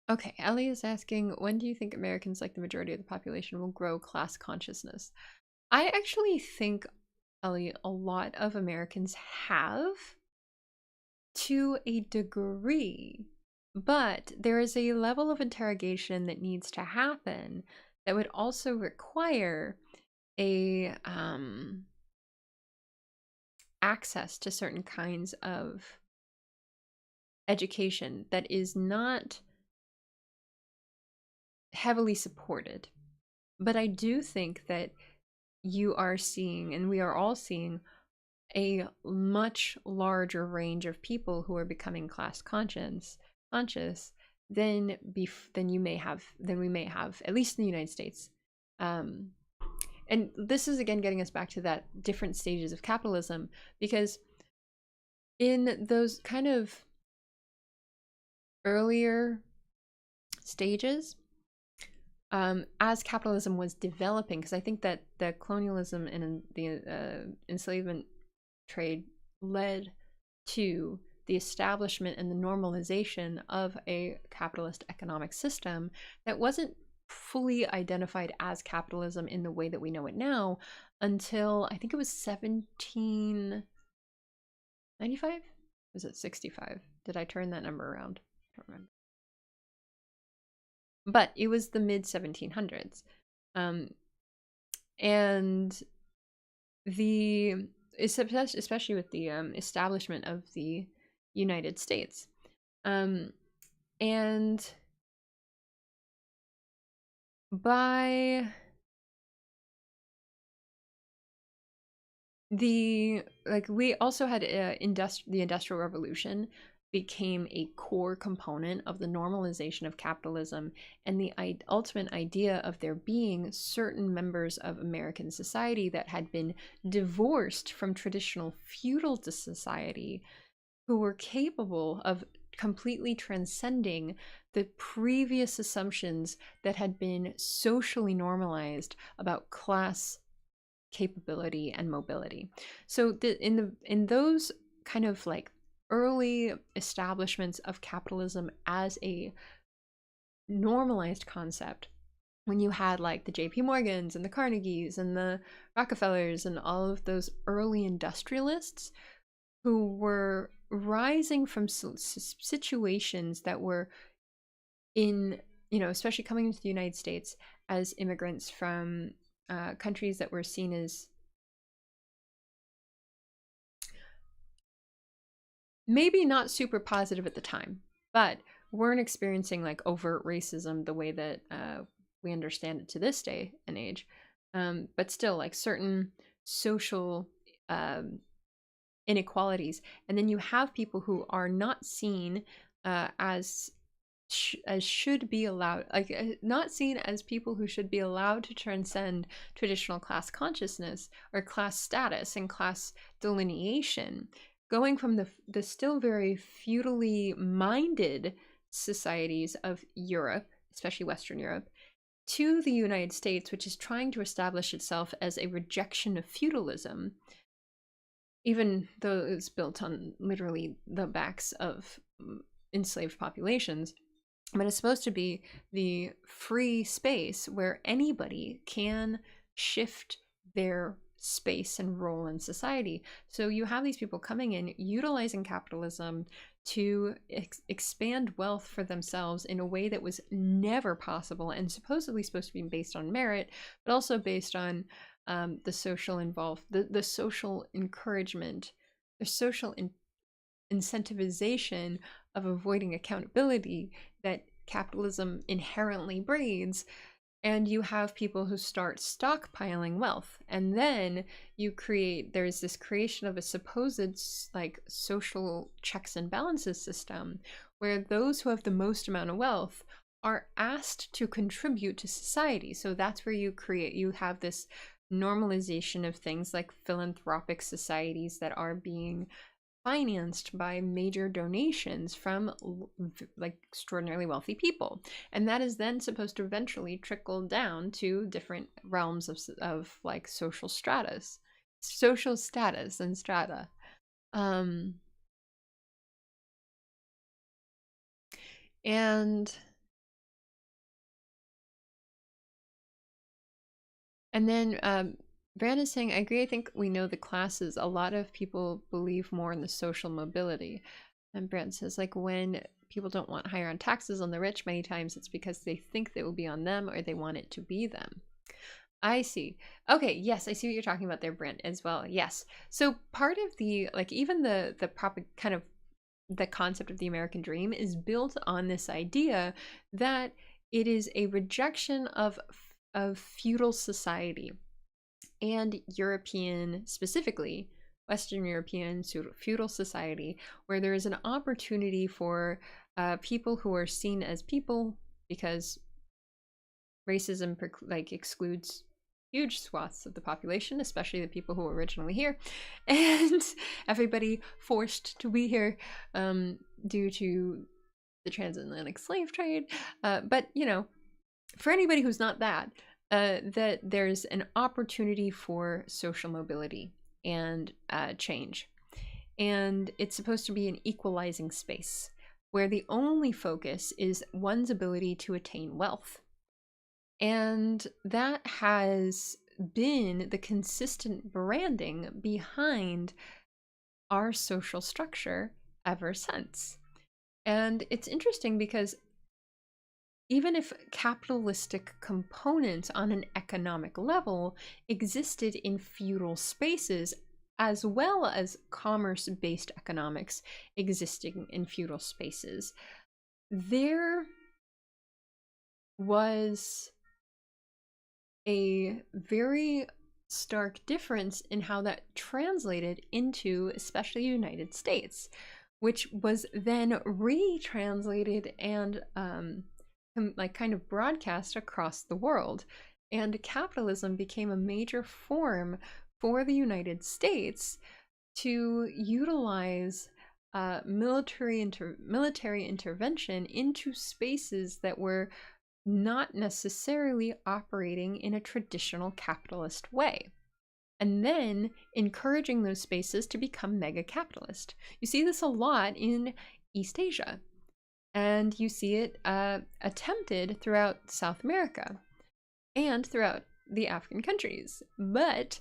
okay, Ellie is asking, when do you think Americans, like the majority of the population, will grow class consciousness? I actually think, Ellie, a lot of Americans have, to a degree, but there is a level of interrogation that needs to happen that would also require a access to certain kinds of education that is not heavily supported. But I do think that you are seeing, and we are all seeing, a much larger range of people who are becoming class conscious than we may have, at least in the United States. And this is again getting us back to that different stages of capitalism, because in those kind of earlier stages, as capitalism was developing, because I think that the colonialism and the enslavement trade led to the establishment and the normalization of a capitalist economic system that wasn't fully identified as capitalism in the way that we know it now until I think it was 1795. Was it 65? Did I turn that number around? I don't remember. But it was the mid 1700s. And especially with the establishment of the United States. And by we also had the Industrial Revolution became a core component of the normalization of capitalism, and the ultimate idea of there being certain members of American society that had been divorced from traditional feudal society, who were capable of completely transcending the previous assumptions that had been socially normalized about class capability and mobility. So in those kind of like early establishments of capitalism as a normalized concept, when you had like the JP Morgans and the Carnegies and the Rockefellers and all of those early industrialists who were rising from situations that were in, especially coming into the United States as immigrants from countries that were seen as maybe not super positive at the time, but weren't experiencing like overt racism the way that we understand it to this day and age. But still, like certain social inequalities. And then you have people who are not seen as should be allowed, not seen as people who should be allowed to transcend traditional class consciousness or class status and class delineation, going from the still very feudally minded societies of Europe, especially Western Europe, to the United States, which is trying to establish itself as a rejection of feudalism, even though it's built on literally the backs of enslaved populations. But it's supposed to be the free space where anybody can shift their space and role in society. So you have these people coming in, utilizing capitalism to expand wealth for themselves in a way that was never possible, and supposedly supposed to be based on merit, but also based on the social the social encouragement, the social incentivization of avoiding accountability that capitalism inherently breeds. And you have people who start stockpiling wealth, and then there's this creation of a supposed like social checks and balances system where those who have the most amount of wealth are asked to contribute to society. So that's where you have this normalization of things like philanthropic societies that are being financed by major donations from like extraordinarily wealthy people, and that is then supposed to eventually trickle down to different realms of like social status and strata. And then Brand is saying, I agree. I think we know the classes. A lot of people believe more in the social mobility. And Brand says, like, when people don't want higher on taxes on the rich, many times it's because they think they will be on them or they want it to be them. I see. Okay, yes, I see what you're talking about there, Brent, as well. Yes. So part of the, like, even the kind of the concept of the American dream is built on this idea that it is a rejection of feudal society and European, specifically Western European feudal society, where there is an opportunity for people who are seen as people, because racism like excludes huge swaths of the population, especially the people who were originally here, and everybody forced to be here due to the transatlantic slave trade. But you know, for anybody who's not that, that there's an opportunity for social mobility and change. And it's supposed to be an equalizing space where the only focus is one's ability to attain wealth. And that has been the consistent branding behind our social structure ever since. And it's interesting because even if capitalistic components on an economic level existed in feudal spaces, as well as commerce-based economics existing in feudal spaces, there was a very stark difference in how that translated into especially the United States, which was then retranslated and like kind of broadcast across the world. And capitalism became a major form for the United States to utilize military intervention into spaces that were not necessarily operating in a traditional capitalist way, and then encouraging those spaces to become mega capitalist. You see this a lot in East Asia, and you see it attempted throughout South America and throughout the African countries, but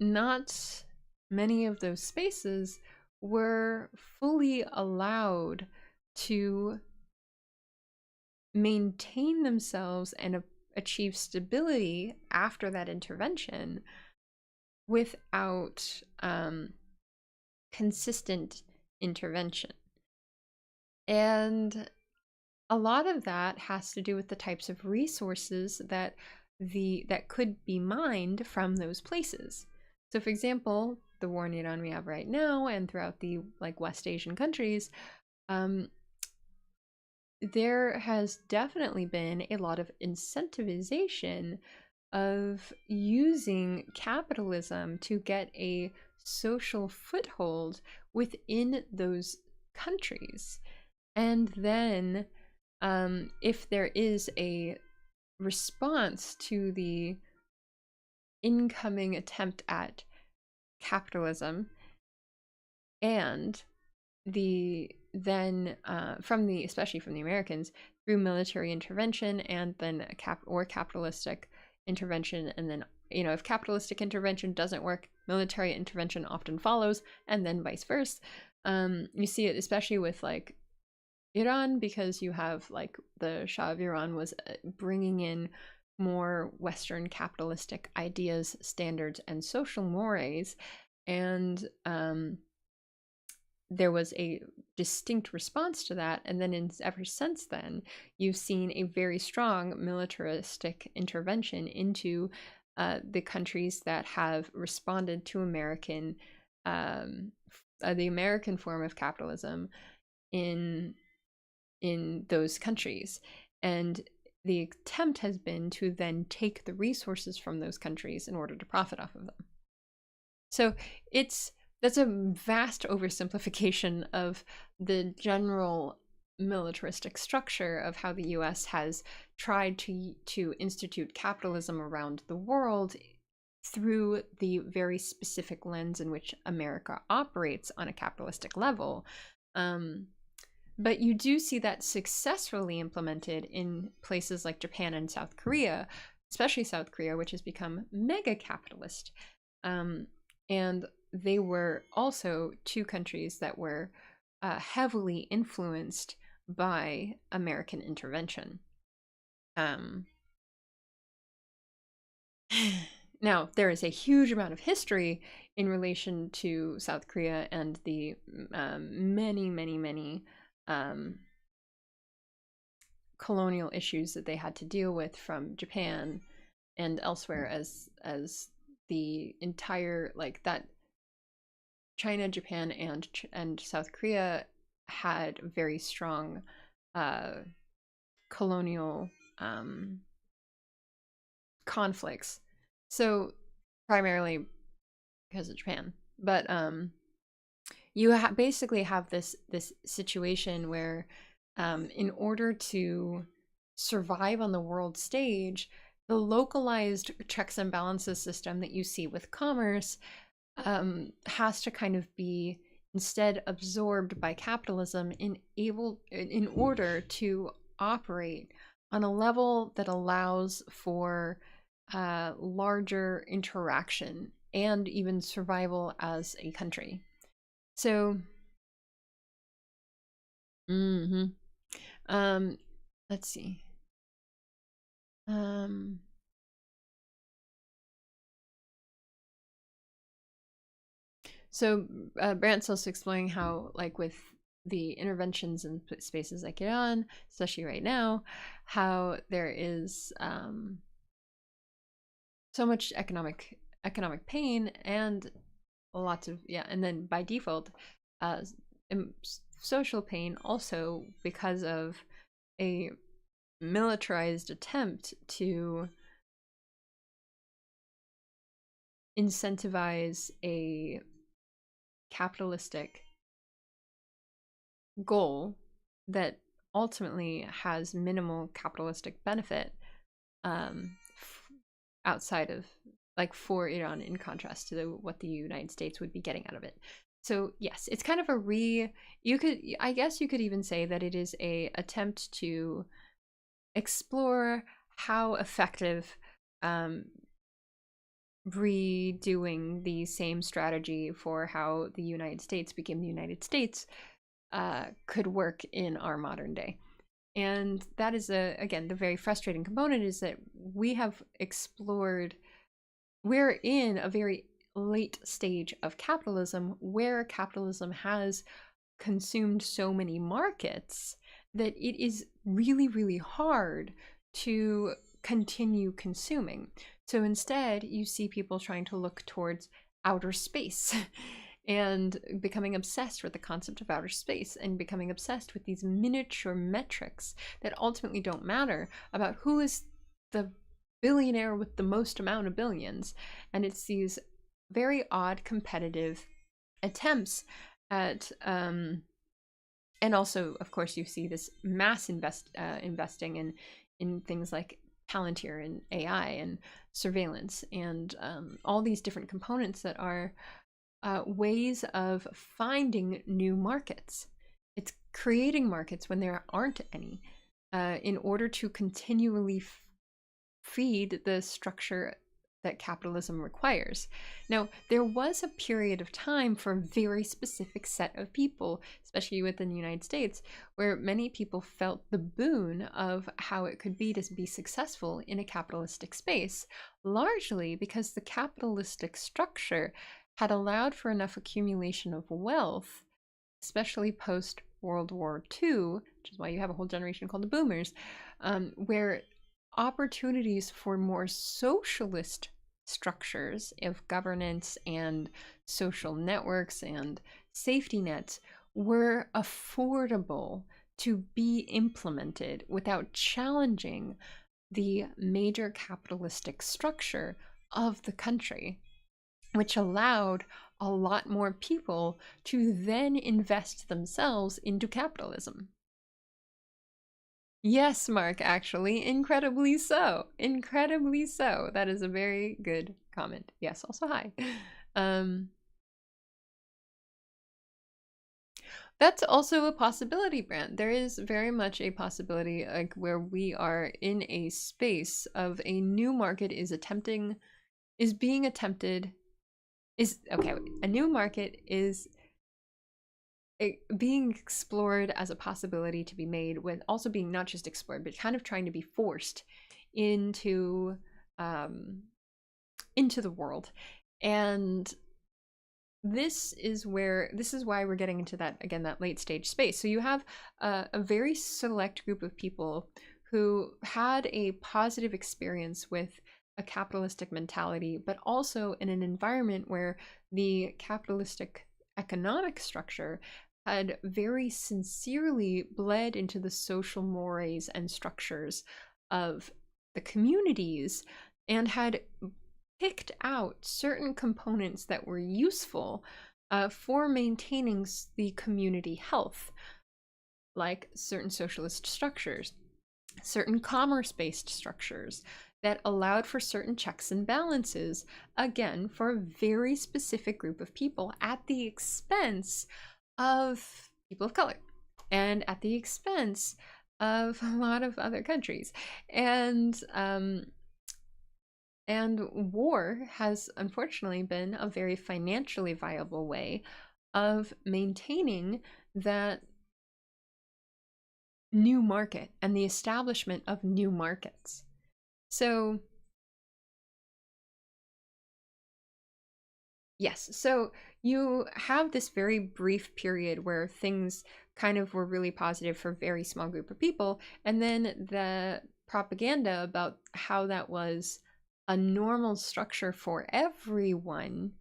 not many of those spaces were fully allowed to maintain themselves and achieve stability after that intervention without consistent intervention. And a lot of that has to do with the types of resources that could be mined from those places. So for example, the war in Iran we have right now and throughout the like West Asian countries, there has definitely been a lot of incentivization of using capitalism to get a social foothold within those countries. And then if there is a response to the incoming attempt at capitalism and especially from the Americans, through military intervention and then capitalistic intervention, and then, you know, if capitalistic intervention doesn't work, military intervention often follows, and then vice versa. You see it especially with like Iran, because you have like the Shah of Iran was bringing in more Western capitalistic ideas, standards, and social mores, and there was a distinct response to that. And then ever since then, you've seen a very strong militaristic intervention into the countries that have responded to the American form of capitalism in those countries. And the attempt has been to then take the resources from those countries in order to profit off of them. So that's a vast oversimplification of the general militaristic structure of how the US has tried to institute capitalism around the world through the very specific lens in which America operates on a capitalistic level. But you do see that successfully implemented in places like Japan and South Korea, especially South Korea, which has become mega capitalist. And they were also two countries that were heavily influenced by American intervention. Now, there is a huge amount of history in relation to South Korea and the many colonial issues that they had to deal with from Japan and elsewhere, as the entire, like, that China, Japan, and South Korea had very strong colonial conflicts. So primarily because of Japan, but you basically have this situation where in order to survive on the world stage, the localized checks and balances system that you see with commerce has to kind of be instead absorbed by capitalism in order to operate on a level that allows for larger interaction and even survival as a country. So let's see. So Brandt's also explaining how, like, with the interventions in spaces like Iran, especially right now, how there is so much economic pain and lots of, and then by default social pain also, because of a militarized attempt to incentivize a capitalistic goal that ultimately has minimal capitalistic benefit outside of, like, for Iran, in contrast to what the United States would be getting out of it. So yes, it's kind of I guess you could even say that it is a attempt to explore how effective redoing the same strategy for how the United States became the United States could work in our modern day. And that is, again, the very frustrating component, is that we're in a very late stage of capitalism, where capitalism has consumed so many markets that it is really, really hard to continue consuming. So instead, you see people trying to look towards outer space and becoming obsessed with the concept of outer space, and becoming obsessed with these miniature metrics that ultimately don't matter about who is the billionaire with the most amount of billions. And it's these very odd competitive attempts at and also, of course, you see this mass investing in things like Palantir and AI and surveillance and all these different components that are ways of finding new markets. It's creating markets when there aren't any in order to continually feed the structure that capitalism requires. Now, there was a period of time for a very specific set of people, especially within the United States, where many people felt the boon of how it could be to be successful in a capitalistic space, largely because the capitalistic structure had allowed for enough accumulation of wealth, especially post World War II, which is why you have a whole generation called the boomers, where opportunities for more socialist structures of governance and social networks and safety nets were affordable to be implemented without challenging the major capitalistic structure of the country, which allowed a lot more people to then invest themselves into capitalism. Yes, Mark, actually, incredibly so. Incredibly so. That is a very good comment. Yes, also hi. That's also a possibility, Brant. There is very much a possibility, like, where we are in a space of a new market a new market is being explored as a possibility to be made, with also being not just explored, but kind of trying to be forced into the world. And this is why we're getting into that, again, that late stage space. So you have a very select group of people who had a positive experience with a capitalistic mentality, but also in an environment where the capitalistic economic structure had very sincerely bled into the social mores and structures of the communities, and had picked out certain components that were useful for maintaining the community health, like certain socialist structures, certain commerce-based structures that allowed for certain checks and balances, again, for a very specific group of people at the expense of people of color and at the expense of a lot of other countries. And war has unfortunately been a very financially viable way of maintaining that new market and the establishment of new markets. So yes, so you have this very brief period where things kind of were really positive for a very small group of people, and then the propaganda about how that was a normal structure for everyone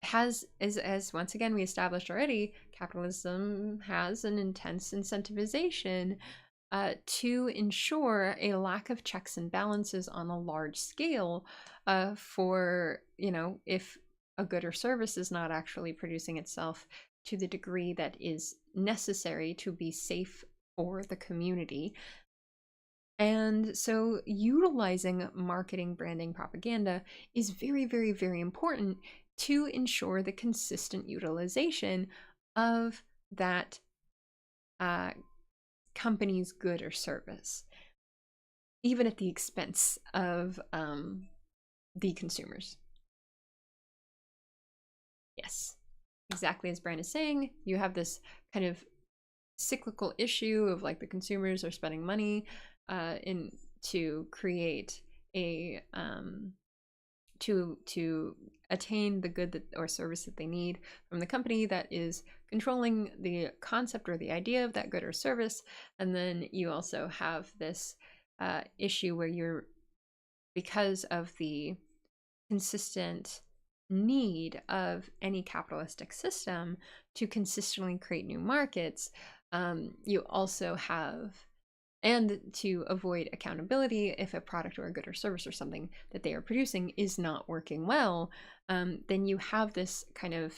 has, as once again we established already, capitalism has an intense incentivization to ensure a lack of checks and balances on a large scale for, if a good or service is not actually producing itself to the degree that is necessary to be safe for the community. And so utilizing marketing, branding, propaganda is very, very, very important to ensure the consistent utilization of that company's good or service, even at the expense of the consumers. Yes, exactly as Brian is saying, you have this kind of cyclical issue of, like, the consumers are spending money to create a to attain the good or service that they need from the company that is controlling the concept or the idea of that good or service. And then you also have this issue where because of the consistent need of any capitalistic system to consistently create new markets, you also have, and to avoid accountability if a product or a good or service or something that they are producing is not working well, then you have this kind of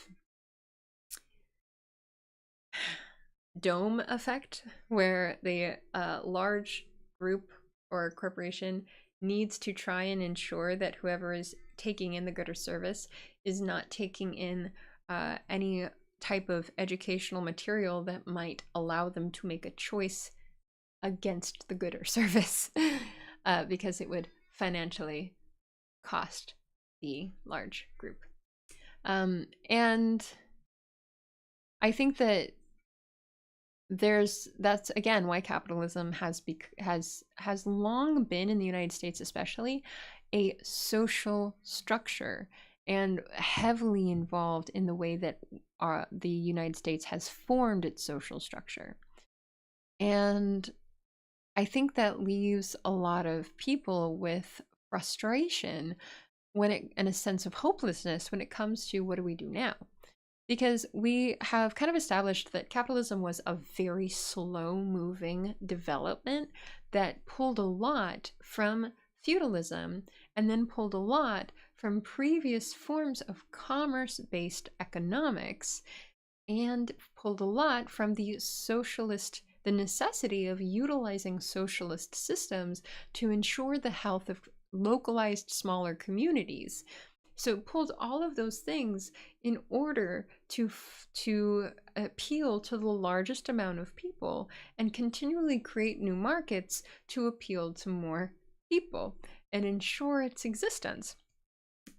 dome effect where the large group or corporation needs to try and ensure that whoever is taking in the good or service is not taking in any type of educational material that might allow them to make a choice against the good or service, because it would financially cost the large group. And I think that that's again why capitalism has long been, in the United States especially, a social structure, and heavily involved in the way that the United States has formed its social structure. And I think that leaves a lot of people with frustration and a sense of hopelessness when it comes to what do we do now? Because we have kind of established that capitalism was a very slow-moving development that pulled a lot from feudalism and then pulled a lot from previous forms of commerce-based economics and pulled a lot from the necessity of utilizing socialist systems to ensure the health of localized smaller communities. So it pulled all of those things in order to appeal to the largest amount of people and continually create new markets to appeal to more people and ensure its existence.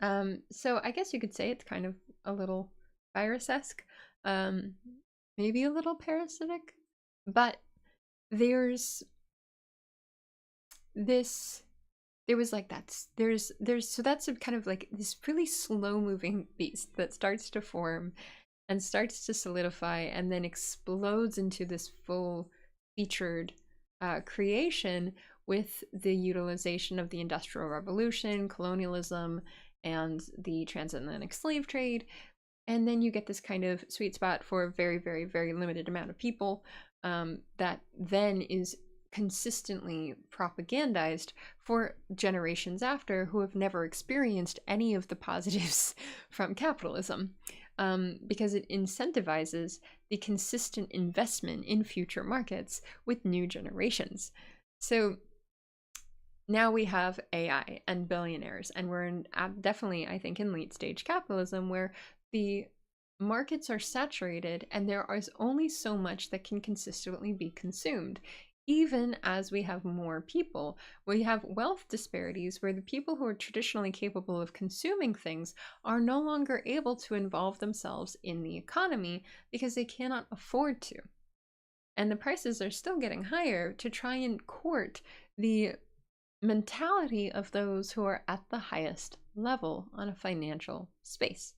So I guess you could say it's kind of a little virus-esque, maybe a little parasitic, but there's so that's a kind of like this really slow moving beast that starts to form and starts to solidify and then explodes into this full featured creation with the utilization of the Industrial Revolution, colonialism, and the transatlantic slave trade. And then you get this kind of sweet spot for a very, very, very limited amount of people that then is consistently propagandized for generations after, who have never experienced any of the positives from capitalism, because it incentivizes the consistent investment in future markets with new generations. So now we have AI and billionaires, and we're definitely, I think, in late stage capitalism where the markets are saturated and there is only so much that can consistently be consumed. Even as we have more people, we have wealth disparities where the people who are traditionally capable of consuming things are no longer able to involve themselves in the economy because they cannot afford to. And the prices are still getting higher to try and court the mentality of those who are at the highest level on a financial space.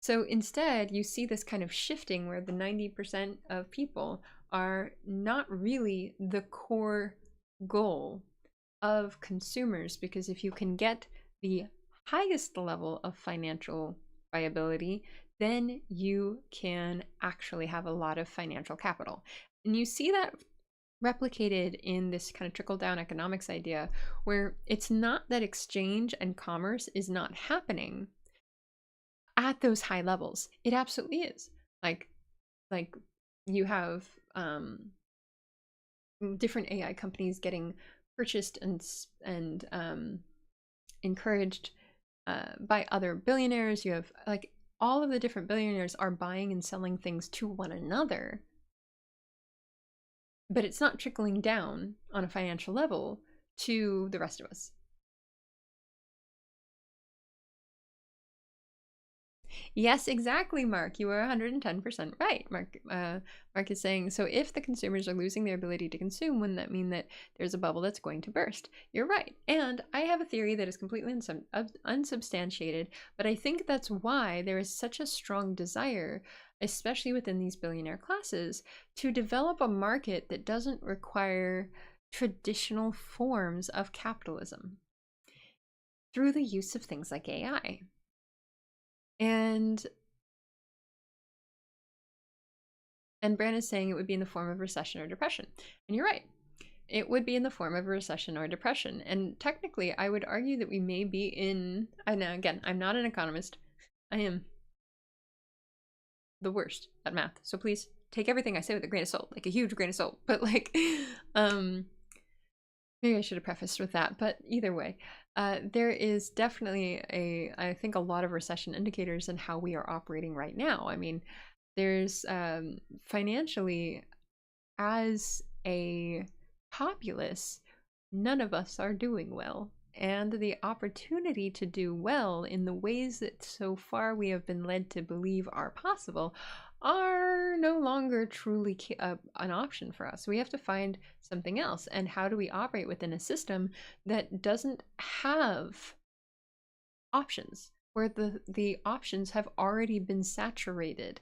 So instead, you see this kind of shifting where the 90% of people are not really the core goal of consumers, because if you can get the highest level of financial viability, then you can actually have a lot of financial capital. And you see that replicated in this kind of trickle-down economics idea, where it's not that exchange and commerce is not happening at those high levels. It absolutely is. Like you have different AI companies getting purchased and encouraged by other billionaires. You have like all of the different billionaires are buying and selling things to one another, but it's not trickling down on a financial level to the rest of us. Yes, exactly, Mark. You are 110% right. Mark is saying, so if the consumers are losing their ability to consume, wouldn't that mean that there's a bubble that's going to burst? You're right. And I have a theory that is completely unsubstantiated, but I think that's why there is such a strong desire, especially within these billionaire classes, to develop a market that doesn't require traditional forms of capitalism through the use of things like AI. And Bran is saying it would be in the form of recession or depression. And you're right. It would be in the form of a recession or depression. And technically, I would argue that we may be in... Now, again, I'm not an economist. I am the worst at math. So please take everything I say with a grain of salt, like a huge grain of salt. But like, maybe I should have prefaced with that. But either way, there is definitely I think a lot of recession indicators in how we are operating right now. I mean, there's financially, as a populace, none of us are doing well. and the opportunity to do well in the ways that so far we have been led to believe are possible are no longer truly an option for us. We have to find something else. And how do we operate within a system that doesn't have options, where the options have already been saturated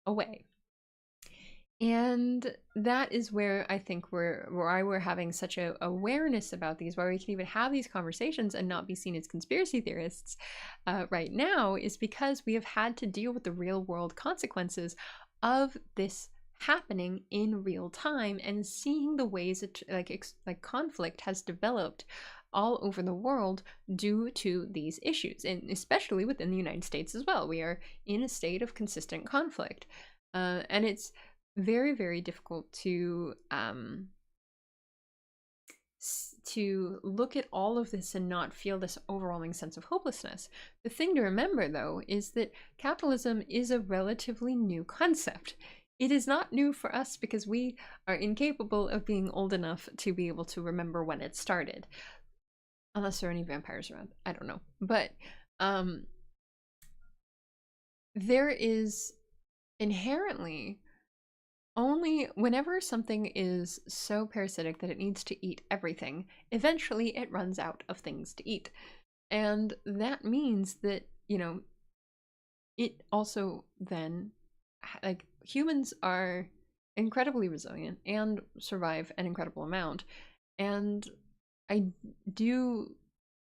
away? And that is where I think we're having such a awareness about these, why we can even have these conversations and not be seen as conspiracy theorists right now, is because we have had to deal with the real world consequences of this happening in real time, and seeing the ways that like conflict has developed all over the world due to these issues, and especially within the United States as well. We are in a state of consistent conflict, and it's very, very difficult to look at all of this and not feel this overwhelming sense of hopelessness. The thing to remember, though, is that capitalism is a relatively new concept. It is not new for us because we are incapable of being old enough to be able to remember when it started. Unless there are any vampires around. I don't know. But there is inherently, only whenever something is so parasitic that it needs to eat everything, eventually it runs out of things to eat. And that means that, it also then, like, humans are incredibly resilient and survive an incredible amount. And I do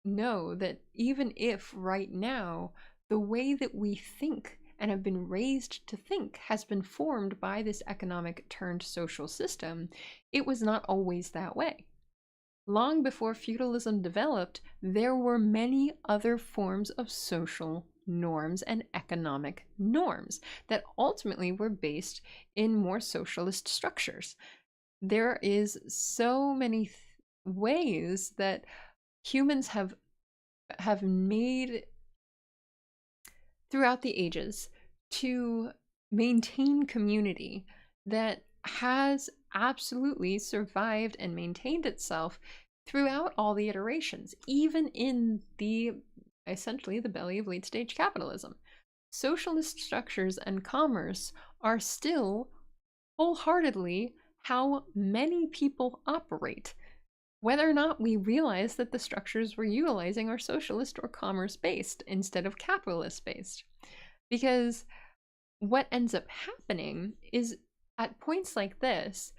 know that even if right now the way that we think and have been raised to think has been formed by this economic turned social system, it was not always that way. Long before feudalism developed, there were many other forms of social norms and economic norms that ultimately were based in more socialist structures. There is so many ways that humans have made throughout the ages to maintain community that has absolutely survived and maintained itself throughout all the iterations, even in essentially the belly of late stage capitalism. Socialist structures and commerce are still wholeheartedly how many people operate, whether or not we realize that the structures we're utilizing are socialist or commerce-based instead of capitalist-based. Because what ends up happening is, at points like this,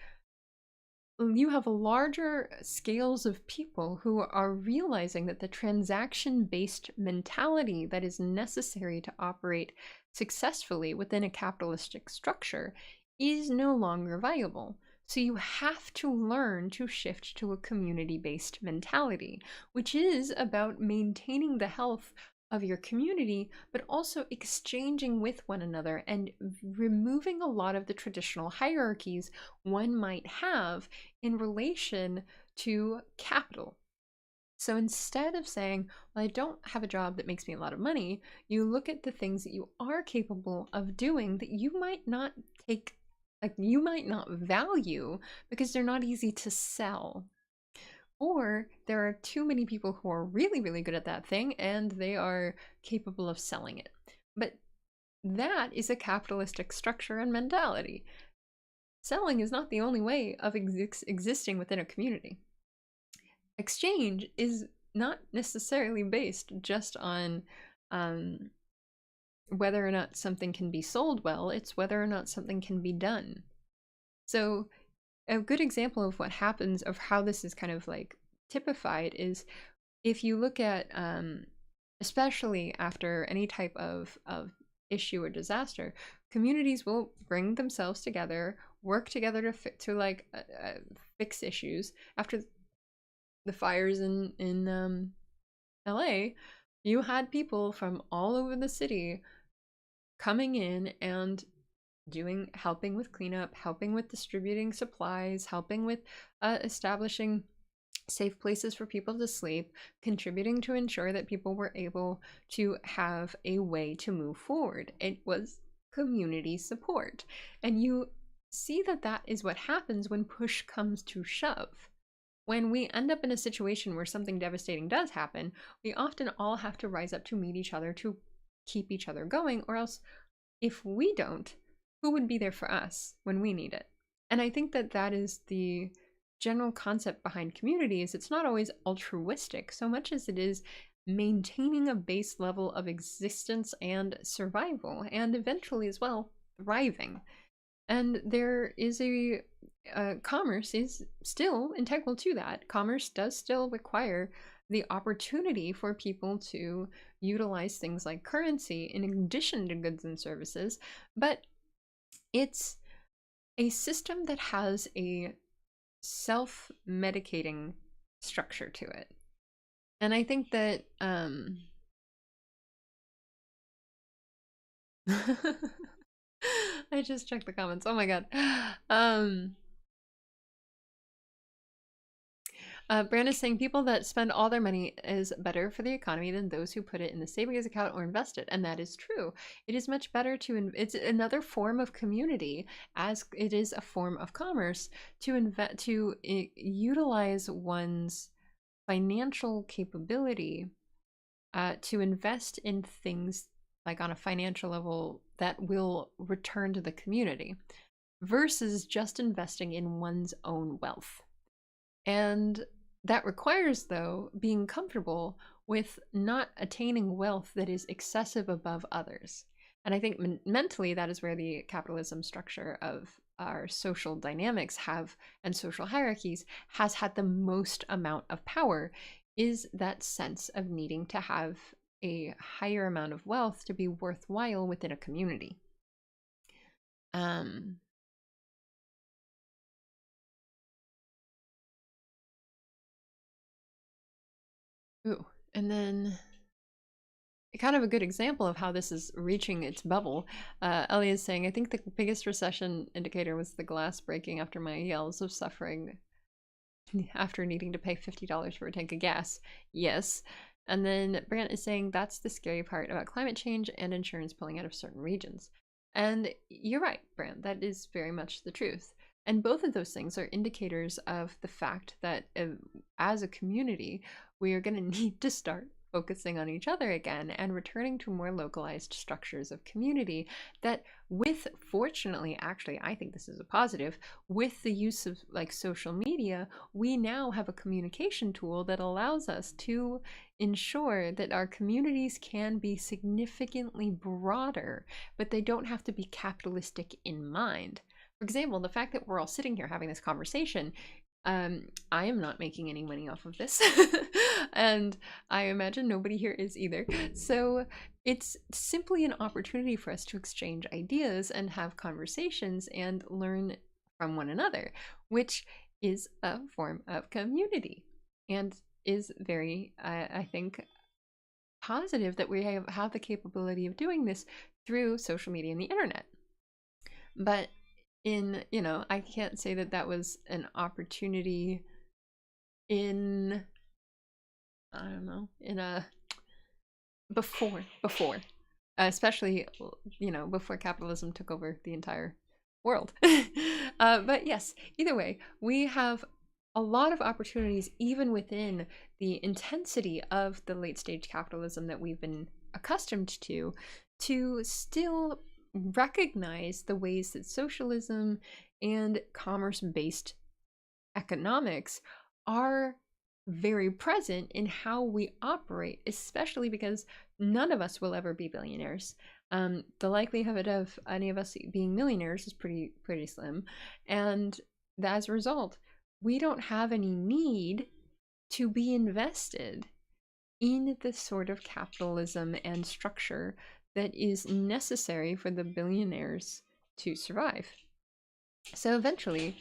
you have larger scales of people who are realizing that the transaction-based mentality that is necessary to operate successfully within a capitalistic structure is no longer viable. So you have to learn to shift to a community-based mentality, which is about maintaining the health of your community, but also exchanging with one another and removing a lot of the traditional hierarchies one might have in relation to capital. So instead of saying, well, I don't have a job that makes me a lot of money, you look at the things that you are capable of doing that you might not you might not value because they're not easy to sell. Or there are too many people who are really, really good at that thing and they are capable of selling it. But that is a capitalistic structure and mentality. Selling is not the only way of existing within a community. Exchange is not necessarily based just on whether or not something can be sold well, it's whether or not something can be done. So a good example of what happens, of how this is kind of like typified, is if you look at, especially after any type of issue or disaster, communities will bring themselves together, work together to fix issues. After the fires in LA, you had people from all over the city coming in and helping with cleanup, helping with distributing supplies, helping with establishing safe places for people to sleep, contributing to ensure that people were able to have a way to move forward. It was community support. And you see that that is what happens when push comes to shove. when we end up in a situation where something devastating does happen, we often all have to rise up to meet each other to keep each other going, or else if we don't, who would be there for us when we need it? And I think that that is the general concept behind community. Is it's not always altruistic so much as it is maintaining a base level of existence and survival, and eventually as well thriving. And there is a commerce is still integral to that. Commerce does still require the opportunity for people to utilize things like currency in addition to goods and services, but it's a system that has a self-medicating structure to it. And I think that I just checked the comments. Oh my god. Brand is saying people that spend all their money is better for the economy than those who put it in the savings account or invest it. And that is true. It is much better to, it's another form of community as it is a form of commerce to utilize one's financial capability to invest in things like on a financial level that will return to the community versus just investing in one's own wealth. And that requires, though, being comfortable with not attaining wealth that is excessive above others. And I think mentally that is where the capitalism structure of our social dynamics and social hierarchies has had the most amount of power, is that sense of needing to have a higher amount of wealth to be worthwhile within a community. Ooh, and then kind of a good example of how this is reaching its bubble. Ellie is saying, I think the biggest recession indicator was the glass breaking after my yells of suffering after needing to pay $50 for a tank of gas. Yes. And then Brant is saying that's the scary part about climate change and insurance pulling out of certain regions. And you're right, Brant, that is very much the truth. And both of those things are indicators of the fact that as a community, we are going to need to start focusing on each other again and returning to more localized structures of community that fortunately, actually, I think this is a positive, with the use of like social media, we now have a communication tool that allows us to ensure that our communities can be significantly broader, but they don't have to be capitalistic in mind. For example, the fact that we're all sitting here having this conversation, I am not making any money off of this, and I imagine nobody here is either. So it's simply an opportunity for us to exchange ideas and have conversations and learn from one another, which is a form of community and is very, I think, positive that we have the capability of doing this through social media and the internet. But I can't say that that was an opportunity in, I don't know, in a before, especially, before capitalism took over the entire world. But yes, either way, we have a lot of opportunities even within the intensity of the late stage capitalism that we've been accustomed to still recognize the ways that socialism and commerce-based economics are very present in how we operate, especially because none of us will ever be billionaires. The likelihood of any of us being millionaires is pretty slim, and as a result, we don't have any need to be invested in the sort of capitalism and structure that is necessary for the billionaires to survive. So eventually,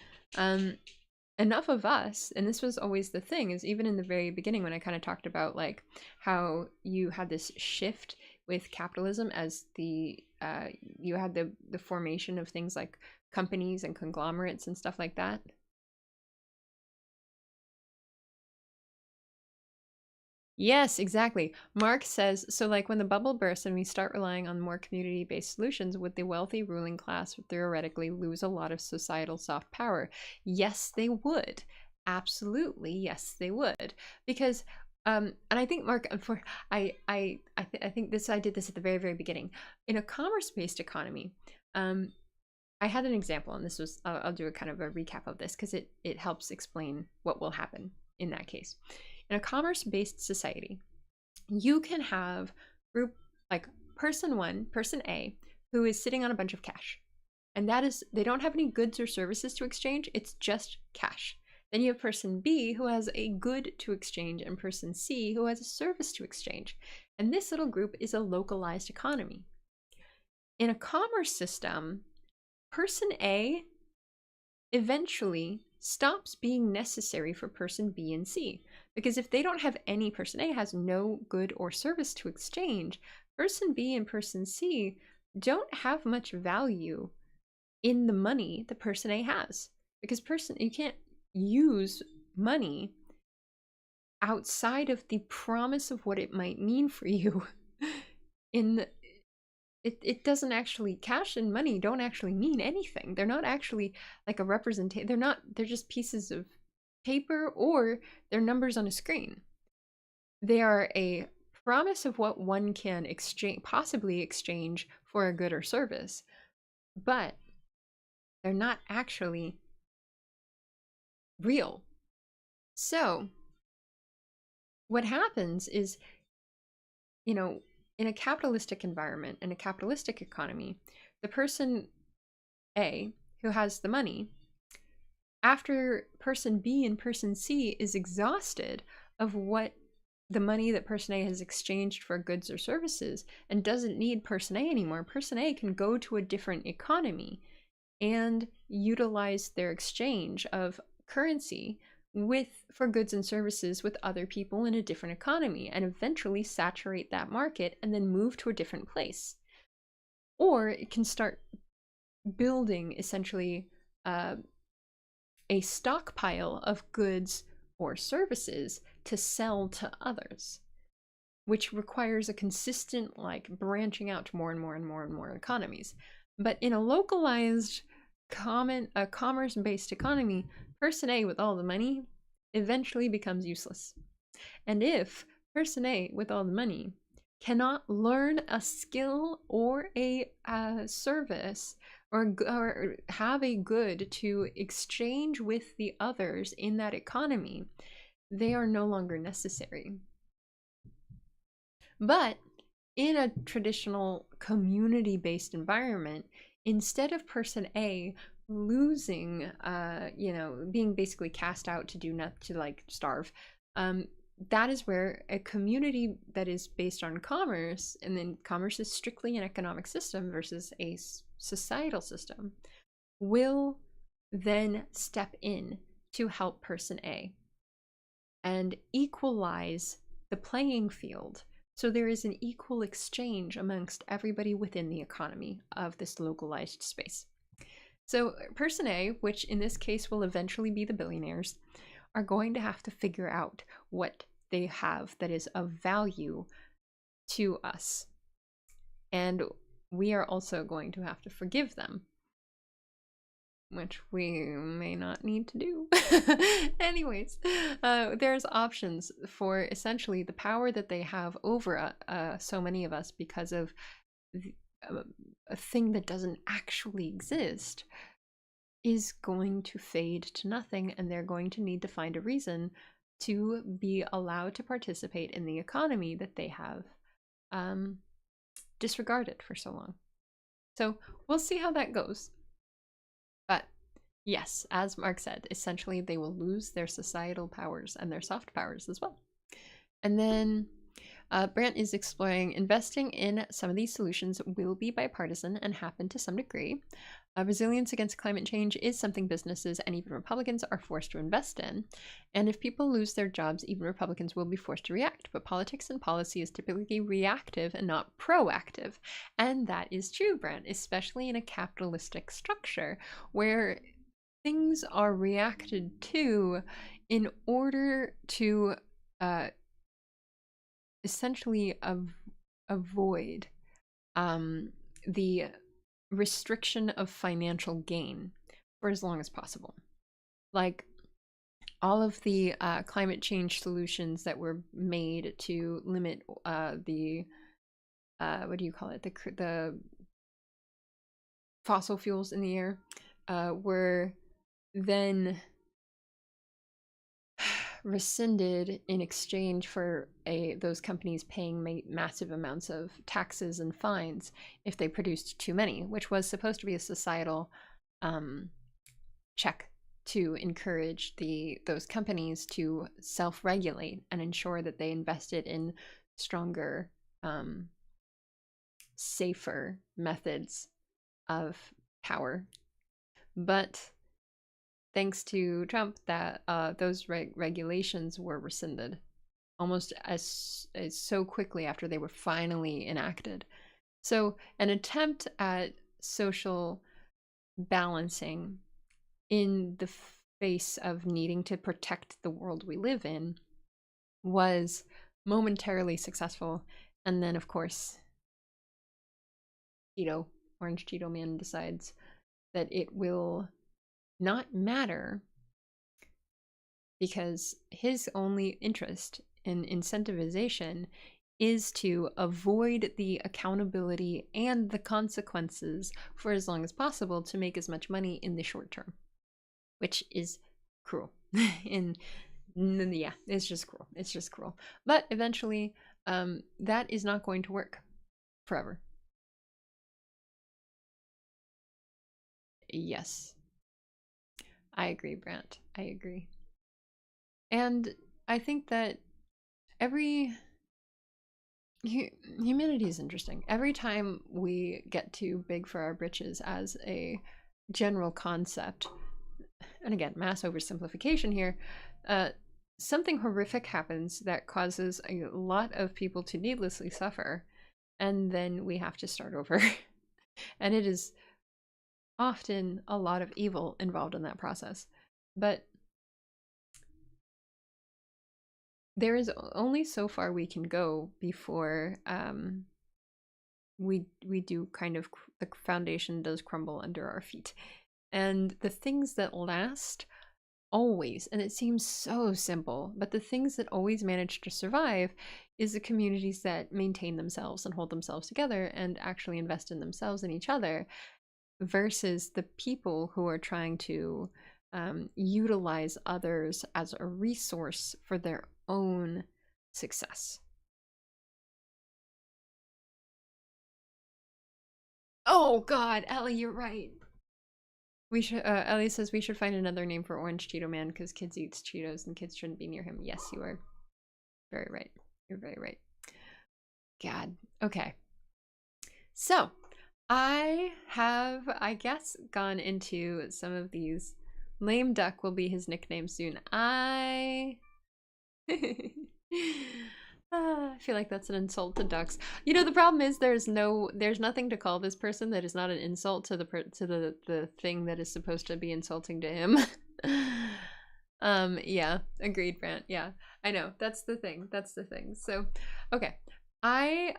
enough of us, and this was always the thing, is even in the very beginning when I kind of talked about like how you had this shift with capitalism as you had the formation of things like companies and conglomerates and stuff like that. Yes, exactly. Mark says, so like when the bubble bursts and we start relying on more community-based solutions, would the wealthy ruling class theoretically lose a lot of societal soft power? Yes, they would. Absolutely, yes, they would. Because and I think Mark, for I think this, I did this at the very, very beginning. In a commerce-based economy, I had an example, and this was, I'll do a kind of a recap of this because it helps explain what will happen in that case. In a commerce-based society, you can have group like person one, person A, who is sitting on a bunch of cash. And that is, they don't have any goods or services to exchange, it's just cash. Then you have person B who has a good to exchange and person C who has a service to exchange. And this little group is a localized economy. In a commerce system, person A eventually stops being necessary for person B and C. Because if they don't have any, person A has no good or service to exchange, person B and person C don't have much value in the money the person A has. Because you can't use money outside of the promise of what it might mean for you. It doesn't actually, cash and money don't actually mean anything. They're not actually like a representation. They're just pieces of paper, or they're numbers on a screen. They are a promise of what one can possibly exchange for a good or service, but they're not actually real. So what happens is, in a capitalistic environment, in a capitalistic economy, the person A who has the money, after person B and person C is exhausted of what the money that person A has exchanged for goods or services and doesn't need person A anymore, person A can go to a different economy and utilize their exchange of currency for goods and services with other people in a different economy, and eventually saturate that market and then move to a different place. Or it can start building essentially a stockpile of goods or services to sell to others, which requires a consistent branching out to more and more and more and more economies. But in a localized commerce-based economy, person A with all the money eventually becomes useless. And if person A with all the money cannot learn a skill or a service or have a good to exchange with the others in that economy, they are no longer necessary. But in a traditional community-based environment, instead of person A losing, being basically cast out to do nothing, to starve, that is where a community that is based on commerce, and then commerce is strictly an economic system versus a societal system, will then step in to help person A and equalize the playing field. So there is an equal exchange amongst everybody within the economy of this localized space. So person A, which in this case will eventually be the billionaires, are going to have to figure out what they have that is of value to us. And we are also going to have to forgive them, which we may not need to do. Anyways, there's options for essentially the power that they have over so many of us because of a thing that doesn't actually exist is going to fade to nothing, and they're going to need to find a reason to be allowed to participate in the economy that they have disregarded for so long. So we'll see how that goes. But yes, as Mark said, essentially they will lose their societal powers and their soft powers as well. And then Brandt is exploring investing in some of these solutions will be bipartisan and happen to some degree. Resilience against climate change is something businesses and even Republicans are forced to invest in. And if people lose their jobs, even Republicans will be forced to react. But politics and policy is typically reactive and not proactive. And that is true, Brandt, especially in a capitalistic structure where things are reacted to in order to essentially avoid the restriction of financial gain for as long as possible. Like, all of the climate change solutions that were made to limit the what do you call it, the fossil fuels in the air were then rescinded in exchange for those companies paying massive amounts of taxes and fines if they produced too many, which was supposed to be a societal check to encourage those companies to self-regulate and ensure that they invested in stronger, safer methods of power. But thanks to Trump, that those regulations were rescinded almost as so quickly after they were finally enacted. So an attempt at social balancing in the face of needing to protect the world we live in was momentarily successful. And then, of course, Orange Cheeto Man decides that it will not matter because his only interest in incentivization is to avoid the accountability and the consequences for as long as possible to make as much money in the short term, which is cruel. And yeah, it's just cruel. It's just cruel. But eventually, that is not going to work forever. Yes. I agree, Brant. I agree. And I think that humanity is interesting. Every time we get too big for our britches as a general concept, and again, mass oversimplification here, something horrific happens that causes a lot of people to needlessly suffer, and then we have to start over. And it is often a lot of evil involved in that process. But there is only so far we can go before we do kind of, the foundation does crumble under our feet. And the things that last always, and it seems so simple, but the things that always manage to survive is the communities that maintain themselves and hold themselves together and actually invest in themselves and each other, versus the people who are trying to utilize others as a resource for their own success. Oh God, Ellie, you're right. We should. Ellie says we should find another name for Orange Cheeto Man because kids eats Cheetos and kids shouldn't be near him. Yes, you are very right. You're very right. God. Okay. So I have, I guess, gone into some of these. Lame Duck will be his nickname soon. I feel like that's an insult to ducks. You know, the problem is there's nothing to call this person that is not an insult to the thing that is supposed to be insulting to him. Yeah, agreed, Brant. Yeah, I know. That's the thing. That's the thing. So, okay. I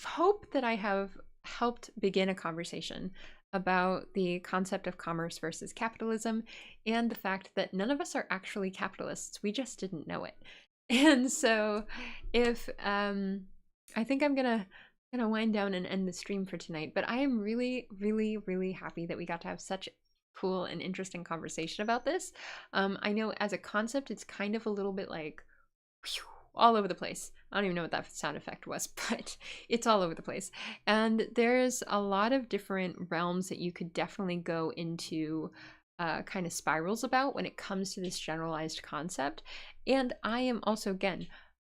hope that I have helped begin a conversation about the concept of commerce versus capitalism and the fact that none of us are actually capitalists. We just didn't know it. And so if I think I'm gonna wind down and end the stream for tonight, but I am really, really, really happy that we got to have such cool and interesting conversation about this. I know as a concept, it's kind of a little bit like whew, all over the place. I don't even know what that sound effect was, but it's all over the place. And there's a lot of different realms that you could definitely go into kind of spirals about when it comes to this generalized concept. And I am also, again,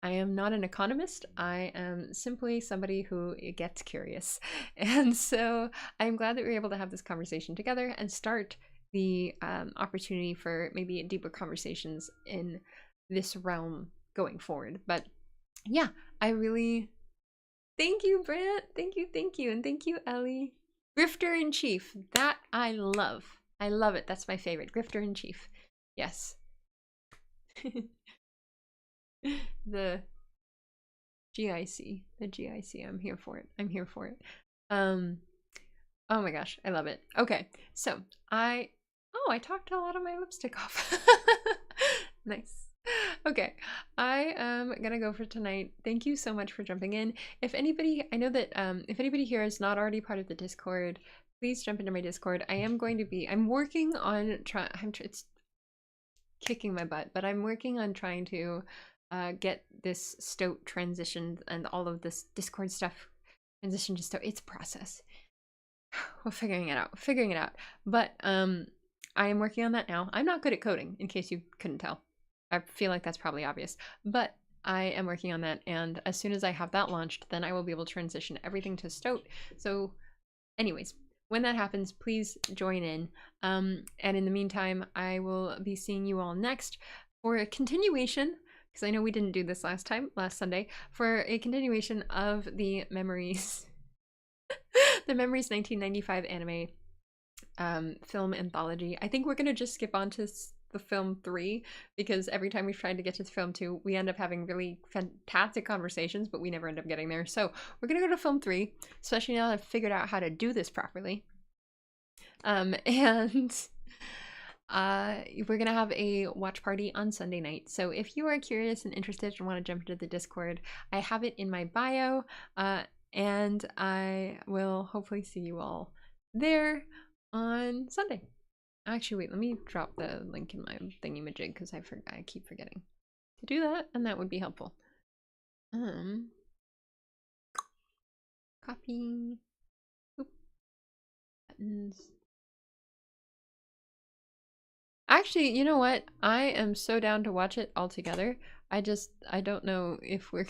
I am not an economist. I am simply somebody who gets curious. And so I'm glad that we were able to have this conversation together and start the opportunity for maybe deeper conversations in this realm going forward. But yeah, I really thank you, Brant. Thank you, and thank you, Ellie. Grifter in Chief. That I love. I love it. That's my favorite. Grifter in Chief. Yes. The GIC. The GIC. I'm here for it. I'm here for it. Oh my gosh, I love it. Okay, so Oh, I talked a lot of my lipstick off. Nice. Okay, I am gonna go for tonight. Thank you so much for jumping in. If anybody, I know that if anybody here is not already part of the Discord, please jump into my Discord. I'm working on it's kicking my butt, but I'm working on trying to get this Stoat transitioned and all of this Discord stuff transitioned to Stoat. It's a process. We're figuring it out. But I am working on that now. I'm not good at coding, in case you couldn't tell. I feel like that's probably obvious. But I am working on that, and as soon as I have that launched, then I will be able to transition everything to Stoat. So anyways, when that happens, please join in. And in the meantime, I will be seeing you all next for a continuation, because I know we didn't do this last Sunday, for a continuation of the Memories the Memories 1995 anime film anthology. I think we're gonna just skip on to the film 3, because every time we've tried to get to film 2, we end up having really fantastic conversations, but we never end up getting there. So we're gonna go to film 3, especially now that I've figured out how to do this properly. And we're gonna have a watch party on Sunday night. So if you are curious and interested and want to jump into the Discord, I have it in my bio, and I will hopefully see you all there on Sunday. Actually, wait, let me drop the link in my thingy-majig, because I keep forgetting to do that, and that would be helpful. Copy. Oop. Buttons. Actually, you know what? I am so down to watch it all together. I don't know if we're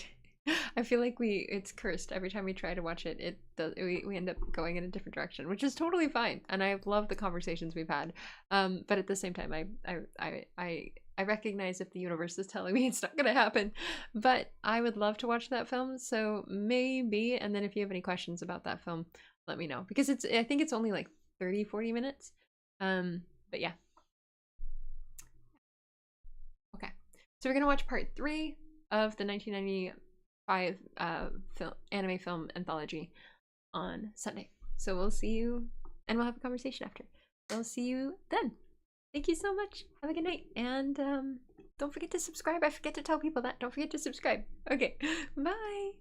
I feel like it's cursed every time we try to watch it. We end up going in a different direction, which is totally fine. And I love the conversations we've had. But at the same time, I recognize if the universe is telling me it's not going to happen. But I would love to watch that film, so maybe. And then if you have any questions about that film, let me know, because I think it's only like 30-40 minutes. But yeah. Okay, so we're gonna watch part 3 of the 1995 anime film anthology on Sunday. So we'll see you, and we'll have a conversation after. We'll see you then. Thank you so much. Have a good night, and don't forget to subscribe. I forget to tell people that. Don't forget to subscribe. Okay, bye.